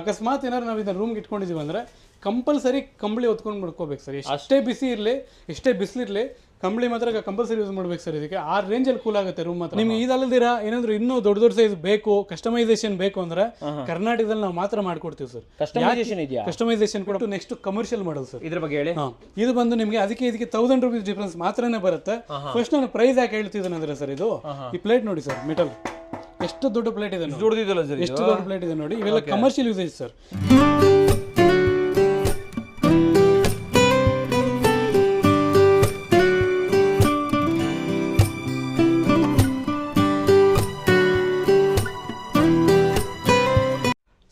ಅಕಸ್ಮಾತ್ ಏನಾದ್ರು ನಾವು ಇದನ್ನ ರೂಮ್ಗೆ ಇಟ್ಕೊಂಡಿದೀವಿ ಅಂದ್ರೆ ಕಂಪಲ್ಸರಿ ಕಂಬಳಿ ಹೊತ್ಕೊಂಡು ಮಡ್ಕೋಬೇಕು ಸರ್. ಎಷ್ಟೇ ಬಿಸಿ ಇರಲಿ ಎಷ್ಟೇ ಬಿಸಿಲಿರಲಿ ಕಂಬಳಿ ಮಾತ್ರ ಕಂಪಲ್ಸರಿ ಯೂಸ್ ಮಾಡ್ಬೇಕು ಸರ್. ಇದಕ್ಕೆ ಆ ರೇಂಜಲ್ಲಿ ಕೂಲ್ ಆಗುತ್ತೆ ರೂಮ್ ಮಾತ್ರ. ನಿಮ್ಗೆ ಇದಲ್ಲದಿರಾ ಏನಾದ್ರು ಇನ್ನೂ ದೊಡ್ಡ ದೊಡ್ಡ ಸೈಜ್ ಬೇಕು, ಕಸ್ಟಮೈಸೇಷನ್ ಬೇಕು ಅಂದ್ರೆ ಕರ್ನಾಟಕದಲ್ಲಿ ನಾವು ಮಾತ್ರ ಮಾಡ್ಕೊಡ್ತೀವಿ ಸರ್. ಕಸ್ಟಮೈಸೇಷನ್ ಕೂಡ ನೆಕ್ಸ್ಟ್ ಕಮರ್ಷಿಯಲ್ ಮಾಡಲ್ ಸರ್. ಇದ್ರ ಬಗ್ಗೆ ಹೇಳಿ. ಇದು ಬಂದು ನಿಮಗೆ ಇದಕ್ಕೆ 1000 ರೂಪೀಸ್ ಡಿಫ್ರೆನ್ಸ್ ಮಾತ್ರನೇ ಬರುತ್ತೆ. ಫಸ್ಟ್ ನಾನು ಪ್ರೈಸ್ ಯಾಕೆ ಹೇಳ್ತಿದ್ದೇನೆ ಅಂದ್ರೆ ಸರ್, ಇದು ಈ ಪ್ಲೇಟ್ ನೋಡಿ ಸರ್, ಮೆಟಲ್ ಎಷ್ಟು ದೊಡ್ಡ ಪ್ಲೇಟ್ ಇದೆ, ಎಷ್ಟು ದೊಡ್ಡ ಪ್ಲೇಟ್ ಇದೆ ನೋಡಿ. ಇವೆಲ್ಲ ಕಮರ್ಷಿಯಲ್ ಯೂಸೇಜ್ ಸರ್.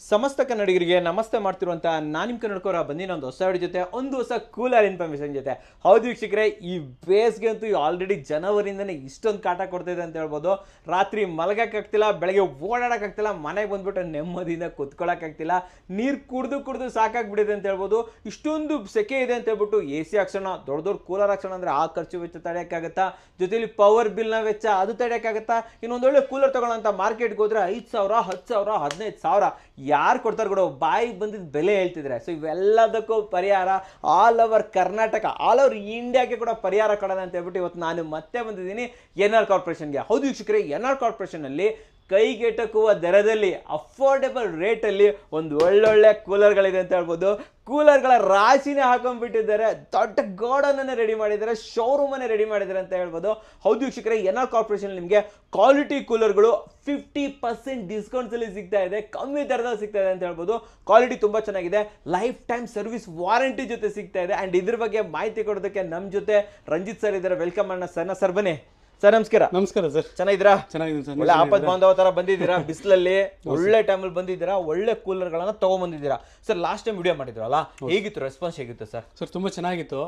ಸಮಸ್ತ ಕನ್ನಡಿಗರಿಗೆ ನಮಸ್ತೆ ಮಾಡ್ತಿರುವಂತ ನಾನು ನಿಮ್ಮ ಕನ್ನಡಕವರ ಬಂದಿನ ಒಂದು ಹೊಸ ವಿಡಿಯೋ ಜೊತೆ, ಒಂದು ಹೊಸ ಕೂಲರ್ ಇನ್ಫಾರ್ಮೇಶನ್ ಜೊತೆ. ಹೌದು ವೀಕ್ಷಕರೇ, ಈ ಬೇಸ್ಗೆ ಅಂತೂ ಆಲ್ರೆಡಿ ಜನವರಿಂದನೇ ಇಷ್ಟೊಂದು ಕಾಟ ಕೊಡ್ತಿದೆ ಅಂತ ಹೇಳ್ಬೋದು. ರಾತ್ರಿ ಮಲಗಕ್ಕಾಗ್ತಿಲ್ಲ, ಬೆಳಗ್ಗೆ ಓಡಾಡಕ್ಕಾಗ್ತಿಲ್ಲ, ಮನೆಗೆ ಬಂದ್ಬಿಟ್ಟು ನೆಮ್ಮದಿಯಿಂದ ಕುತ್ಕೊಳ್ಳೋಕ್ಕಾಗ್ತಿಲ್ಲ, ನೀರು ಕುಡಿದು ಸಾಕಾಗ್ಬಿಟ್ಟಿದೆ ಅಂತ ಹೇಳ್ಬೋದು. ಇಷ್ಟೊಂದು ಸೆಕೆ ಇದೆ ಅಂತ ಹೇಳ್ಬಿಟ್ಟು AC ಹಾಕ್ಸೋಣ, ದೊಡ್ಡ ಕೂಲರ್ ಹಾಕ್ಸೋಣ ಅಂದರೆ ಆ ಖರ್ಚು ವೆಚ್ಚ ತಡೆಯೋಕ್ಕಾಗತ್ತಾ, ಜೊತೆಲಿ ಪವರ್ ಬಿಲ್ನ ವೆಚ್ಚ ಅದು ತಡೆಯೋಕ್ಕಾಗತ್ತಾ, ಇನ್ನೊಂದೊಳ್ಳೆ ಕೂಲರ್ ತಗೊಳ್ಳೋ ಅಂತ ಮಾರ್ಕೆಟ್ಗೆ ಹೋದ್ರೆ 5,000 10,000 15,000 ಯಾರು ಕೊಡ್ತಾರೆ ಕೂಡ ಬಾಯಿಗೆ ಬಂದಿದ್ದು ಬೆಲೆ ಹೇಳ್ತಿದ್ರೆ. ಸೊ ಇವೆಲ್ಲದಕ್ಕೂ ಪರಿಹಾರ all over Karnataka, all over ಇಂಡಿಯಾಗೆ ಕೂಡ ಪರಿಹಾರ ಕೊಡೋಣ ಅಂತ ಹೇಳ್ಬಿಟ್ಟು ಇವತ್ತು ನಾನು ಮತ್ತೆ ಬಂದಿದ್ದೀನಿ NR ಕಾರ್ಪೊರೇಷನ್ಗೆ. ಹೌದು ವೀಕ್ಷಕರೇ, NR ಕಾರ್ಪೊರೇಷನ್ನಲ್ಲಿ ಕೈಗೆಟಕುವ ದರದಲ್ಲಿ ಅಫೋರ್ಡೆಬಲ್ ರೇಟಲ್ಲಿ ಒಂದು ಒಳ್ಳೊಳ್ಳೆ ಕೂಲರ್ಗಳಿದೆ ಅಂತ ಹೇಳ್ಬೋದು. ಕೂಲರ್ಗಳ ರಾಶಿನೇ ಹಾಕೊಂಡ್ಬಿಟ್ಟಿದ್ದಾರೆ, ದೊಡ್ಡ ಗೋಡನನ್ನೇ ರೆಡಿ ಮಾಡಿದ್ದಾರೆ, ಶೋರೂಮನ್ನೇ ರೆಡಿ ಮಾಡಿದ್ದಾರೆ ಅಂತ ಹೇಳ್ಬೋದು. ಹೌದು ವೀಕ್ಷಕರೇ, NR ಕಾರ್ಪೊರೇಷನ್ ನಿಮಗೆ ಕ್ವಾಲಿಟಿ ಕೂಲರ್ಗಳು 50% ಡಿಸ್ಕೌಂಟ್ಸಲ್ಲಿ ಸಿಗ್ತಾ ಇದೆ, ಕಮ್ಮಿ ದರದಲ್ಲಿ ಸಿಗ್ತಾ ಇದೆ ಅಂತ ಹೇಳ್ಬೋದು. ಕ್ವಾಲಿಟಿ ತುಂಬ ಚೆನ್ನಾಗಿದೆ, ಲೈಫ್ ಟೈಮ್ ಸರ್ವಿಸ್ ವಾರಂಟಿ ಜೊತೆ ಸಿಗ್ತಾ ಇದೆ. ಆ್ಯಂಡ್ ಇದ್ರ ಬಗ್ಗೆ ಮಾಹಿತಿ ಕೊಡೋದಕ್ಕೆ ನಮ್ಮ ಜೊತೆ ರಂಜಿತ್ ಸರ್ ಇದ್ದಾರೆ. ವೆಲ್ಕಮ್ ಅಣ್ಣ ಸರ್ನ. ಸರ್ ಬನ್ನಿ ಸರ್. ನಮಸ್ಕಾರ. ನಮಸ್ಕಾರ ಸರ್. ಚೆನ್ನಾಗಿದ್ದೀರಾ? ಚೆನ್ನಾಗಿದ್ದೀನಿ ಸರ್. ಒಳ್ಳೆ ಆಪತ್ ಬಾಂಧವ ತರ ಬಂದಿದ್ದೀರಾ, ಬಿಸಿಲಲ್ಲಿ ಒಳ್ಳೆ ಟೈಮಲ್ಲಿ ಬಂದಿದ್ದೀರಾ, ಒಳ್ಳೆ ಕೂಲರ್ ಗಳನ್ನ ತಗೊಂಡ್ಬಂದಿದ್ದೀರಾ. ಸರ್ ಲಾಸ್ಟ್ ಟೈಮ್ ವಿಡಿಯೋ ಮಾಡಿದ್ರಲ್ಲ, ಹೇಗಿತ್ತು ರೆಸ್ಪಾನ್ಸ್? ಹೇಗಿತ್ತು ಸರ್? ಸರ್ ತುಂಬಾ ಚೆನ್ನಾಗಿತ್ತು.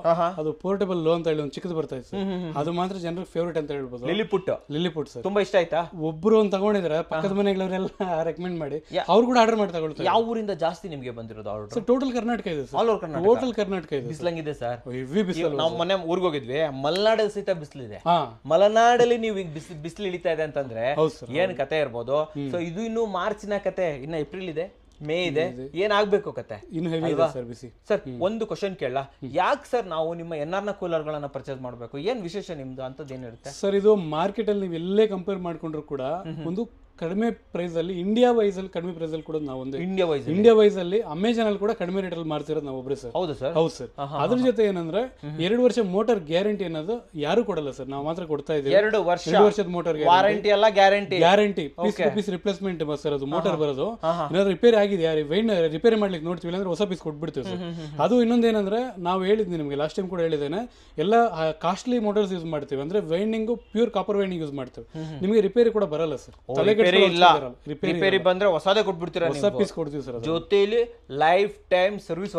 ಅದು ಪೋರ್ಟಬಲ್ ಲೋ ಅಂತ ಹೇಳಿ ಒಂದು ಚಿಕ್ಕದು ಬರ್ತಾ ಇತ್ತು, ಅದು ಮಾತ್ರ ಜನರಿಗೆ ಫೇವರೇಟ್ ಅಂತ ಹೇಳ್ಬೋದು. ಲಿಲಿಪುಟ್ ಸರ್ ತುಂಬಾ ಇಷ್ಟ ಆಯ್ತಾ? ಒಬ್ರು ಒಂದು ತಗೊಂಡಿದ್ರೆ ಪಕ್ಕದ ಮನೆಗಳವರೆಲ್ಲ ರೆಕಮೆಂಡ್ ಮಾಡಿ ಅವ್ರು ಕೂಡ ಆರ್ಡರ್ ಮಾಡಿ ತಗೊಳ್ತಾರೆ. ಯಾವ ಊರಿಂದ ಜಾಸ್ತಿ ನಿಮಗೆ ಬಂದಿರೋದು ಆರ್ಡರ್? ಸರ್ ಟೋಟಲ್ ಕರ್ನಾಟಕ ಇದೆ sir. All over Karnataka. Total Karnataka ಇದೆ. ಬಿಸಿಲಂಗಿದೆ ಸರ್, ಹೆವಿ ಬಿಸಿಲು. ನಾವು ಮೊನ್ನೆ ಊರಿಗೆ ಹೋಗಿದ್ವಿ, ಮಲೆನಾಡಲ್ಲಿ ಸಹಿತ ಬಿಸಿಲಿದೆ. ಮಲೆನಾಡಲ್ಲಿ ನೀವು ಈಗ ಬಿಸಿಲು ಇಳಿತಾ ಇದೆ ಅಂತಂದ್ರೆ ಏನ್ ಕತೆ ಇರ್ಬೋದು. ಸೊ ಇದು ಇನ್ನು ಮಾರ್ಚಿನ ಕತೆ, ಇನ್ನ ಏಪ್ರಿಲ್ ಇದೆ, ಮೇ ಇದೆ, ಏನಾಗ್ಬೇಕು ಕತೆ ಇನ್ನು ಹೆವಿ ಇದೆ ಸರ್ ಬಿಸಿ. ಸರ್ ಒಂದು ಕ್ವಶನ್ ಕೇಳಲ್ಲ, ಯಾಕೆ ಸರ್ ನಾವು ನಿಮ್ಮ NR ನ ಕೂಲರ್ ಗಳನ್ನ ಪರ್ಚೇಸ್ ಮಾಡಬೇಕು? ಏನ್ ವಿಶೇಷ ನಿಮ್ದು ಅಂತದ್ದು ಏನಿರುತ್ತೆ ಸರ್? ಇದು ಮಾರ್ಕೆಟ್ ಅಲ್ಲಿ ನೀವು ಎಲ್ಲೇ ಕಂಪೇರ್ ಮಾಡ್ಕೊಂಡ್ರು ಕೂಡ ಒಂದು ಕಡಿಮೆ ಪ್ರೈಸ್ ಅಲ್ಲಿ, ಇಂಡಿಯಾ ವೈಸ್ ಅಲ್ಲಿ ಕಡಿಮೆ ಪ್ರೈಸ್ ಅಲ್ಲಿ ಕೂಡ ನಾವು ಒಂದು ಇಂಡಿಯಾ ವೈಸ್ ಅಲ್ಲಿ ಅಮೆಜಾನ್ ಅಲ್ಲಿ ಕೂಡ ಕಡಿಮೆ ರೇಟ್ ಅಲ್ಲಿ ಮಾಡ್ತಿರೋದು ನಾವು ಒಬ್ರೆ ಸರ್. ಹೌದು ಸರ್. ಹೌದು ಸರ್. ಅದ್ರ ಜೊತೆ ಏನಂದ್ರೆ 2 ವರ್ಷ ಮೋಟಾರ್ ಗ್ಯಾರಂಟಿ ಅನ್ನೋದು ಯಾರು ಕೊಡಲ್ಲ ಸರ್, ನಾವು ಮಾತ್ರ ಕೊಡ್ತಾ ಇದ್ದೀವಿ. 2 ವರ್ಷದ ಮೋಟಾರ್ ವಾರಂಟಿ ಅಲ್ಲ, ಗ್ಯಾರಂಟಿ ಪೀಸ್ ರಿಪ್ಲೇಸ್ಮೆಂಟ್ ಸರ್. ಅದು ಮೋಟಾರ್ ಬರೋದು ಏನಾದ್ರು ರಿಪೇರಿ ಆಗಿದೆ, ವೈನ್ ರಿಪೇರಿ ಮಾಡ್ಲಿಕ್ಕೆ ನೋಡ್ತೀವಿ ಅಂದ್ರೆ ಹೊಸ ಪೀಸ್ ಕೊಟ್ಬಿಡ್ತೀವಿ ಸರ್. ಅದು ಇನ್ನೊಂದೇನಂದ್ರೆ ನಾವು ಹೇಳಿದ್ವಿ ನಿಮಗೆ ಲಾಸ್ಟ್ ಟೈಮ್ ಕೂಡ ಹೇಳಿದ್ದೇನೆ, ಎಲ್ಲ ಕಾಸ್ಟ್ಲಿ ಮೋಟಾರ್ಸ್ ಯೂಸ್ ಮಾಡ್ತೀವಿ, ಅಂದ್ರೆ winding pure copper winding use ಮಾಡ್ತೀವಿ. ನಿಮಗೆ ರಿಪೇರಿ ಕೂಡ ಬರಲ್ಲ ಸರ್. ರಿಪೇರಿ ಬಂದ್ರೆ ಹೊಸದೇ ಕೊಟ್ಬಿಡ್ತೀರಾ, ಹೊಸ ಪೀಸ್ ಕೊಡ್ತೀವಿ ಸರ್. ಜೊತೆಲಿ ಲೈಫ್ ಟೈಮ್ ಸರ್ವಿಸ್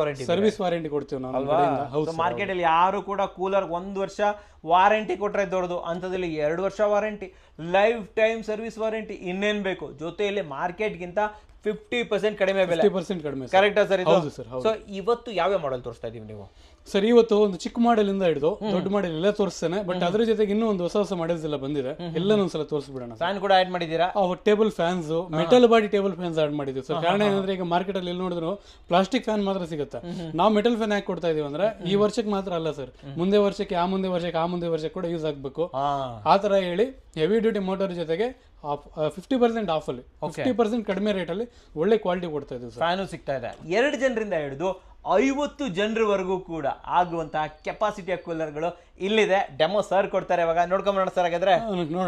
ವಾರಂಟಿ ಕೊಡ್ತೀವಿ ನಾವು. ಮಾರ್ಕೆಟ್ ಅಲ್ಲಿ ಯಾರು ಕೂಡ ಕೂಲರ್ 1 ವರ್ಷ ವಾರಂಟಿ ಕೊಟ್ರೆ ದೊಡ್ಡದು, ಅಂತದಲ್ಲಿ 2 ವರ್ಷ warranty, life time service warranty, ಇನ್ನೇನ್ ಬೇಕು? ಜೊತೆಯಲ್ಲಿ ಮಾರ್ಕೆಟ್ಗಿಂತ 50% ಕಡಿಮೆ ಬೆಲೆ. ಕರೆಕ್ಟಾ ಸರ್? ಹೌದು ಸರ್. ಸೊ ಇವತ್ತು ಯಾವ ಮಾಡೆಲ್ ತೋರಿಸ್ತಾ ಇದೀವಿ ನೀವು? ಸರ್ ಇವತ್ತು ಒಂದು ಚಿಕ್ಕ ಮಾಡೆಲ್ ಇಂದ ಹಿಡಿದು ದೊಡ್ಡ ಮಾಡೆಲ್ ಎಲ್ಲ ತೋರಿಸ್ತೇನೆ. ಬಟ್ ಅದ್ರ ಜೊತೆಗೆ ಇನ್ನೂ ಒಂದು ಹೊಸ ಮಾಡೆಲ್ಸ್ ಎಲ್ಲ ಬಂದಿದೆ, ಎಲ್ಲ ಒಂದ್ಸಲ ತೋರಿಸ್ಬಿಡೋಣ. ಫ್ಯಾನ್ ಕೂಡ ಆಡ್ ಮಾಡಿದೀರಾ? Table fans, metal body table fans add ಮಾಡಿದ್ವಿ ಸರ್. ಕಾರಣ ಏನಂದ್ರೆ ಈಗ ಮಾರ್ಕೆಟ್ ಅಲ್ಲಿ ಎಲ್ಲಿ ನೋಡಿದ್ರು ಪ್ಲಾಸ್ಟಿಕ್ ಫ್ಯಾನ್ ಮಾತ್ರ ಸಿಗುತ್ತೆ. ನಾವು ಮೆಟಲ್ ಫ್ಯಾನ್ ಯಾಕೆ ಕೊಡ್ತಾ ಇದೀವಿ ಅಂದ್ರೆ ಈ ವರ್ಷಕ್ಕೆ ಮಾತ್ರ ಅಲ್ಲ ಸರ್, ಮುಂದೆ ವರ್ಷಕ್ಕೆ, ಆ ಮುಂದೆ ವರ್ಷಕ್ಕೆ ಕೂಡ ಯೂಸ್ ಆಗ್ಬೇಕು. ಆ ತರ ಹೇಳಿ ಹೆವಿ ಡ್ಯೂಟಿ ಮೋಟರ್ ಜೊತೆಗೆ 50% ಆಫ್ ಅಲ್ಲಿ 50% ಕಡಿಮೆ ರೇಟ್ ಅಲ್ಲಿ ಒಳ್ಳೆ ಕ್ವಾಲಿಟಿ ಕೊಡ್ತಾ ಇದ್ದೀವಿ ಸರ್. ಫ್ಯಾನು ಸಿಗ್ತಾ ಇದೆ. 2 ಜನರಿಂದ ಹಿಡಿದು 50 ಜನರವರೆಗೂ ಕೂಡ ಆಗುವಂತಹ ಕೆಪಾಸಿಟಿಯ ಕೂಲರ್ಗಳು ಇಲ್ಲಿದೆ. ಡೆಮೋ ಸರ್ ಕೊಡ್ತಾರೆ, ಇವಾಗ ನೋಡ್ಕೊಂಬರೋಣ ಸರ್. ಹಾಗಾದ್ರೆ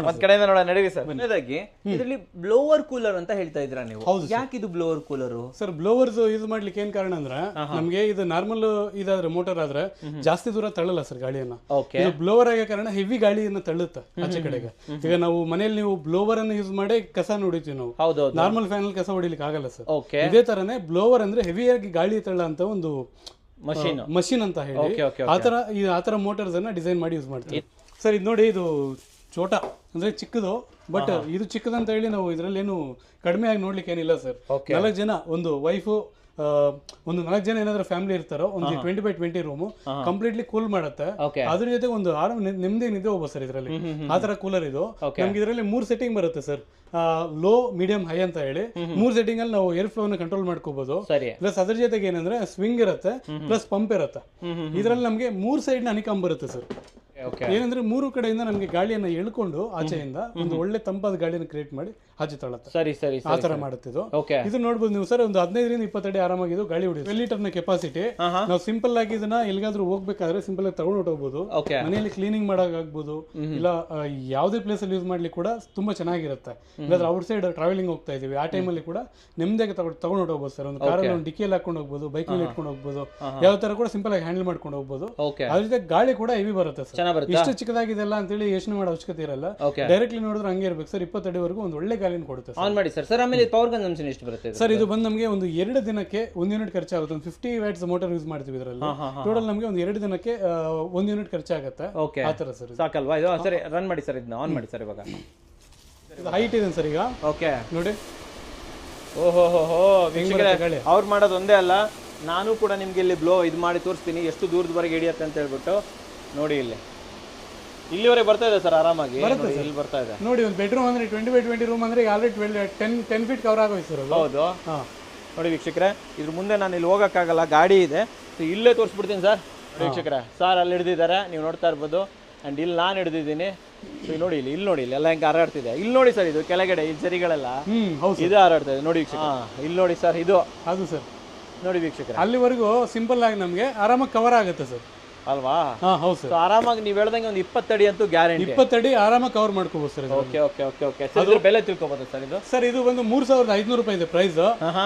ಒಂದ್ ಕಡೆಯಿಂದ ನೋಡೋಣ, ನಡೀವಿ ಸರ್. ಮೊದಲಾಗಿ ಇದರಲ್ಲಿ ಬ್ಲೋವರ್ ಕೂಲರ್ ಅಂತ ಹೇಳ್ತಾ ಇದ್ರ ನೀವು, ಯಾಕೆ ಇದು blower cooler sir? Blowers use ಮಾಡ್ಲಿಕ್ಕೆ ಏನ್ ಕಾರಣ ಅಂದ್ರೆ, ನಮ್ಗೆ ಇದು ನಾರ್ಮಲ್ ಇದಾದ್ರೆ ಮೋಟರ್ ಆದ್ರೆ ಜಾಸ್ತಿ ದೂರ ತಳ್ಳಲ್ಲ ಸರ್ ಗಾಳಿಯನ್ನ. ಇದು ಬ್ಲೋವರ್ ಆಗ ಕಾರಣ ಹೆವಿ ಗಾಳಿಯನ್ನ ತಳ್ಳುತ್ತೆ ಆಚೆ ಕಡೆಗೆ. ಈಗ ನಾವು ಮನೆಯಲ್ಲಿ ನೀವು ಬ್ಲೋವರ್ ಅನ್ನು ಯೂಸ್ ಮಾಡಿ ಕಸ ಹೊಡಿತೀವಿ ನಾವು, ನಾರ್ಮಲ್ ಫ್ಯಾನ್ ಅಲ್ಲಿ ಕಸ ಹೊಡಿಲಿಕ್ಕೆ ಆಗಲ್ಲ ಸರ್. ಇದೇ ತರನೇ ಬ್ಲೋವರ್ ಅಂದ್ರೆ ಹೆವಿಯಾಗಿ ಗಾಳಿ ತಳ್ಳ ಅಂತ ಒಂದು ಮಷೀನ್ ಅಂತ ಹೇಳಿ ಆತರ ಮೋಟರ್ಸ್ ಅನ್ನ ಡಿಸೈನ್ ಮಾಡಿ ಯೂಸ್ ಮಾಡ್ತೀವಿ ಸರ್. ಇದು ನೋಡಿ, ಇದು ಚೋಟ ಅಂದ್ರೆ ಚಿಕ್ಕದು, ಬಟ್ ಇದು ಚಿಕ್ಕದಂತ ಹೇಳಿ ನಾವು ಇದ್ರಲ್ಲಿ ಏನು ಕಡಿಮೆ ಆಗಿ ನೋಡ್ಲಿಕ್ಕೆ ಏನಿಲ್ಲ ಸರ್. 4 ಜನ, ಒಂದು ವೈಫು, ಒಂದು 4 ಜನ ಏನಾದ್ರು ಫ್ಯಾಮಿಲಿ ಇರ್ತಾರೋ ಒಂದು 20x20 ರೂಮ್ ಕಂಪ್ಲೀಟ್ಲಿ ಕೂಲ್ ಮಾಡುತ್ತೆ. ಓಕೆ. ಅದ್ರ ಜೊತೆ ಒಂದು ಆರಾಮ್ ನಿಮ್ದೇ ನಿದ್ದೆ ಹೋಗ್ಬೋದು ಸರ್ ಇದರಲ್ಲಿ. ಆ ತರ ಕೂಲರ್ ಇದು. ನಮ್ಗೆ ಇದರಲ್ಲಿ 3 ಸೆಟ್ಟಿಂಗ್ ಬರುತ್ತೆ ಸರ್, ಲೋ ಮೀಡಿಯಂ ಹೈ ಅಂತ ಹೇಳಿ. 3 ಸೆಟ್ಟಿಂಗ್ ಅಲ್ಲಿ ನಾವು ಏರ್ ಫ್ಲೋ ನ ಕಂಟ್ರೋಲ್ ಮಾಡ್ಕೋಬಹುದು. ಪ್ಲಸ್ ಅದ್ರ ಜೊತೆಗೆ ಏನಂದ್ರೆ ಸ್ವಿಂಗ್ ಇರುತ್ತೆ ಪ್ಲಸ್ ಪಂಪ್ ಇರುತ್ತೆ. ಇದರಲ್ಲಿ ನಮಗೆ 3 ಸೈಡ್ ನ ಹನಿಕಾಂಬ್ ಬರುತ್ತೆ ಸರ್. ಏನಂದ್ರೆ 3 ಕಡೆಯಿಂದ ನಮಗೆ ಗಾಳಿಯನ್ನ ಎಳ್ಕೊಂಡು ಆಚೆಯಿಂದ ಒಂದು ಒಳ್ಳೆ ತಂಪಾದ ಗಾಳಿಯನ್ನು ಕ್ರಿಯೇಟ್ ಮಾಡಿ ಆಚೆ ತಳ್ಳುತ್ತೆ. ಸರಿ ಸರಿ ಆ ತರ ಮಾಡುತ್ತೆ ಇದು. ಇದು ನೋಡ್ಬೋದು ನೀವು ಸರ್, ಒಂದು 15 ರಿಂದ 20 ಅಡಿ ಆರಾಮಾಗಿ ಇದು ಗಾಳಿ ಹೊಡಿಯುತ್ತೆ. 12 ಲೀಟರ್ ನ ಕೆಪಾಸಿಟಿ. ನಾವು ಸಿಂಪಲ್ ಆಗಿ ಇದನ್ನ ಎಲ್ಲಿಗಾದ್ರೂ ಹೋಗ್ಬೇಕಾದ್ರೆ ಸಿಂಪಲ್ ಆಗಿ ತಗೊಂಡು ಹೊಟ್ಟೋಗ್ಬೋದು. ಮನೆಯಲ್ಲಿ ಕ್ಲೀನಿಂಗ್ ಮಾಡಕ್ ಆಗ್ಬೋದು, ಇಲ್ಲ ಯಾವುದೇ ಪ್ಲೇಸ್ ಅಲ್ಲಿ ಯೂಸ್ ಮಾಡ್ಲಿಕ್ಕೆ ಕೂಡ ತುಂಬಾ ಚೆನ್ನಾಗಿರುತ್ತೆ. ಇಲ್ಲಾಂದ್ರೆ ಔಟ್ ಸೈಡ್ ಟ್ರಾವೆಲಿಂಗ್ ಹೋಗ್ತಾ ಇದೀವಿ ಆ ಟೈಮಲ್ಲಿ ಕೂಡ ನೆಮ್ಮದಿಯಾಗಿ ತಗೊಂಡು ಹೊಟ್ಟೋಗ್ಬೋದು ಸರ್. ಒಂದು ಕಾರಲ್ಲಿ ಒಂದು ಡಿಕ್ಕಿಯಲ್ಲಿ ಹಾಕೊಂಡು ಹೋಗ್ಬೋದು, ಬೈಕ್ ಮೇಲೆ ಇಟ್ಕೊಂಡು ಹೋಗ್ಬೋದು, ಯಾವ ತರ ಕೂಡ ಸಿಂಪಲ್ ಆಗಿ ಹ್ಯಾಂಡಲ್ ಮಾಡ್ಕೊಂಡು ಹೋಗ್ಬೋದು. ಅದ್ರ ಜೊತೆ ಗಾಳಿ ಕೂಡ ಹೆವಿ ಬರುತ್ತೆ ಸರ್. ಇಷ್ಟು ಚಿಕ್ಕದಾಗಿದೆಲ್ಲ ಅಂತೇಳಿ ಯೋಚನೆ ಮಾಡೋ ಅವಶ್ಯಕತೆ ಇರಲ್ಲ. ಡೈರೆಕ್ಟ್ಲಿ ನೋಡಿದ್ರೆ ಹಂಗೆ ಇರ್ಬೇಕು ಸರ್. 20 ಅಡಿವರೆಗೂ ಒಂದು ಒಳ್ಳೆ ಗಾಳಿನ ಕೊಡುತ್ತೆ. ಆನ್ ಮಾಡಿ ಸರ್. ಸರ್ ಆಮೇಲೆ ಪವರ್ ಕನ್ಸಂಪ್ಷನ್ ಎಷ್ಟು ಬರುತ್ತೆ ಸರ್? ಇದು ಬಂದು ನಮಗೆ ಒಂದು 2 ದಿನಕ್ಕೆ 1 ಯೂನಿಟ್ ಖರ್ಚಾಗುತ್ತೆ. ಒಂದು 50 ವ್ಯಾಟ್ಸ್ ಮೋಟರ್ ಯೂಸ್ ಮಾಡ್ತೀವಿ ಇದರಲ್ಲಿ. ಟೋಟಲ್ ನಮಗೆ ಒಂದು 2 ದಿನಕ್ಕೆ 1 ಯೂನಿಟ್ ಖರ್ಚಾಗುತ್ತೆ. ಆ ತರ ಸರ್. ಸಾಕಲ್ವಾ ಇದು? ಸರಿ ರನ್ ಮಾಡಿ ಸರ್, ಇದನ್ನ ಆನ್ ಮಾಡಿ ಸರ್. ಇವಾಗ ಇದು ಹೈಟ್ ಇದೆ ಸರ್ ಈಗ. ಓಕೆ ನೋಡಿ. ಓಹೋ ಅವ್ರು ಮಾಡೋದು ಒಂದೇ ಅಲ್ಲ, ನಾನು ಕೂಡ ನಿಮ್ಗೆ ಇಲ್ಲಿ ಬ್ಲೋ ಇದು ಮಾಡಿ ತೋರಿಸ್ತೀನಿ ಎಷ್ಟು ದೂರದವರೆಗೆ ಹಿಡಿಯತ್ತೆ ಅಂತ ಹೇಳ್ಬಿಟ್ಟು. ನೋಡಿ ಇಲ್ಲಿವರೆಗೆ ಬರ್ತಾ ಇದೆ ಸರ್ ಆರಾಮಾಗಿ. ಇಲ್ಲಿ ಬರ್ತಾ ಇದೆ ನೋಡಿ. ಒಂದು ಬೆಡ್ರೂಮ್ ಅಂದ್ರೆ 20x20 ರೂಮ್ ಅಂದ್ರೆ ಆಲ್ರೆಡಿ 10 ಫೀಟ್ ಕವರ್ ಆಗೋಯ್ತು ಸರ್. ಹೌದು. ನೋಡಿ ವೀಕ್ಷಕರೇ, ಇದ್ರ ಮುಂದೆ ನಾನು ಇಲ್ಲಿ ಹೋಗೋಕ್ಕಾಗಲ್ಲ, ಗಾಡಿ ಇದೆ. ಸೊ ಇಲ್ಲೇ ತೋರಿಸ್ಬಿಡ್ತೀನಿ ಸರ್. ನೋಡಿ ವೀಕ್ಷಕರೇ, ಸರ್ ಅಲ್ಲಿ ಹಿಡಿದಿದ್ದಾರೆ, ನೀವು ನೋಡ್ತಾ ಇರ್ಬೋದು. ಆ್ಯಂಡ್ ಇಲ್ಲಿ ನಾನು ಹಿಡಿದಿದ್ದೀನಿ. ಸೊ ನೋಡಿ ಇಲ್ಲಿ ನೋಡಿ ಎಲ್ಲ ಹೆಂಗೆ ಹಾರಾಡ್ತಿದೆ. ಇಲ್ಲಿ ನೋಡಿ ಸರ್, ಇದು ಕೆಳಗಡೆ ಈ ಜರಿಗಳೆಲ್ಲ ಇದು ಹಾರಾಡ್ತಾ ಇದೆ ನೋಡಿ ವೀಕ್ಷಕ. ಇಲ್ಲಿ ನೋಡಿ ಸರ್, ಇದು ಅದು ಸರ್. ನೋಡಿ ವೀಕ್ಷಕರೇ, ಅಲ್ಲಿವರೆಗೂ ಸಿಂಪಲ್ ಆಗಿ ನಮಗೆ ಆರಾಮಾಗಿ ಕವರ್ ಆಗುತ್ತೆ ಸರ್. ಅಲ್ವಾ? ಹೌದು ಸರ್. ಆರಾಮಾಗಿ ನೀವು ಹೇಳ್ದಂಗೆ ಒಂದು 20 ಅಡಿ ಅಂತೂ ಗ್ಯಾರಂಟಿ. 20 ಅಡಿ ಆರಾಮಾಗಿ ಕವರ್ ಮಾಡ್ಕೋಬಹುದು sir. Okay okay okay okay. ಅದ್ರ ಬೆಲೆ ತಿಳ್ಕೊಬೋದು ಸರ್ ಇದು? ಸರ್ ಇದು ಒಂದು 3500 ರೂಪಾಯಿ ಇದೆ ಪ್ರೈಸ್.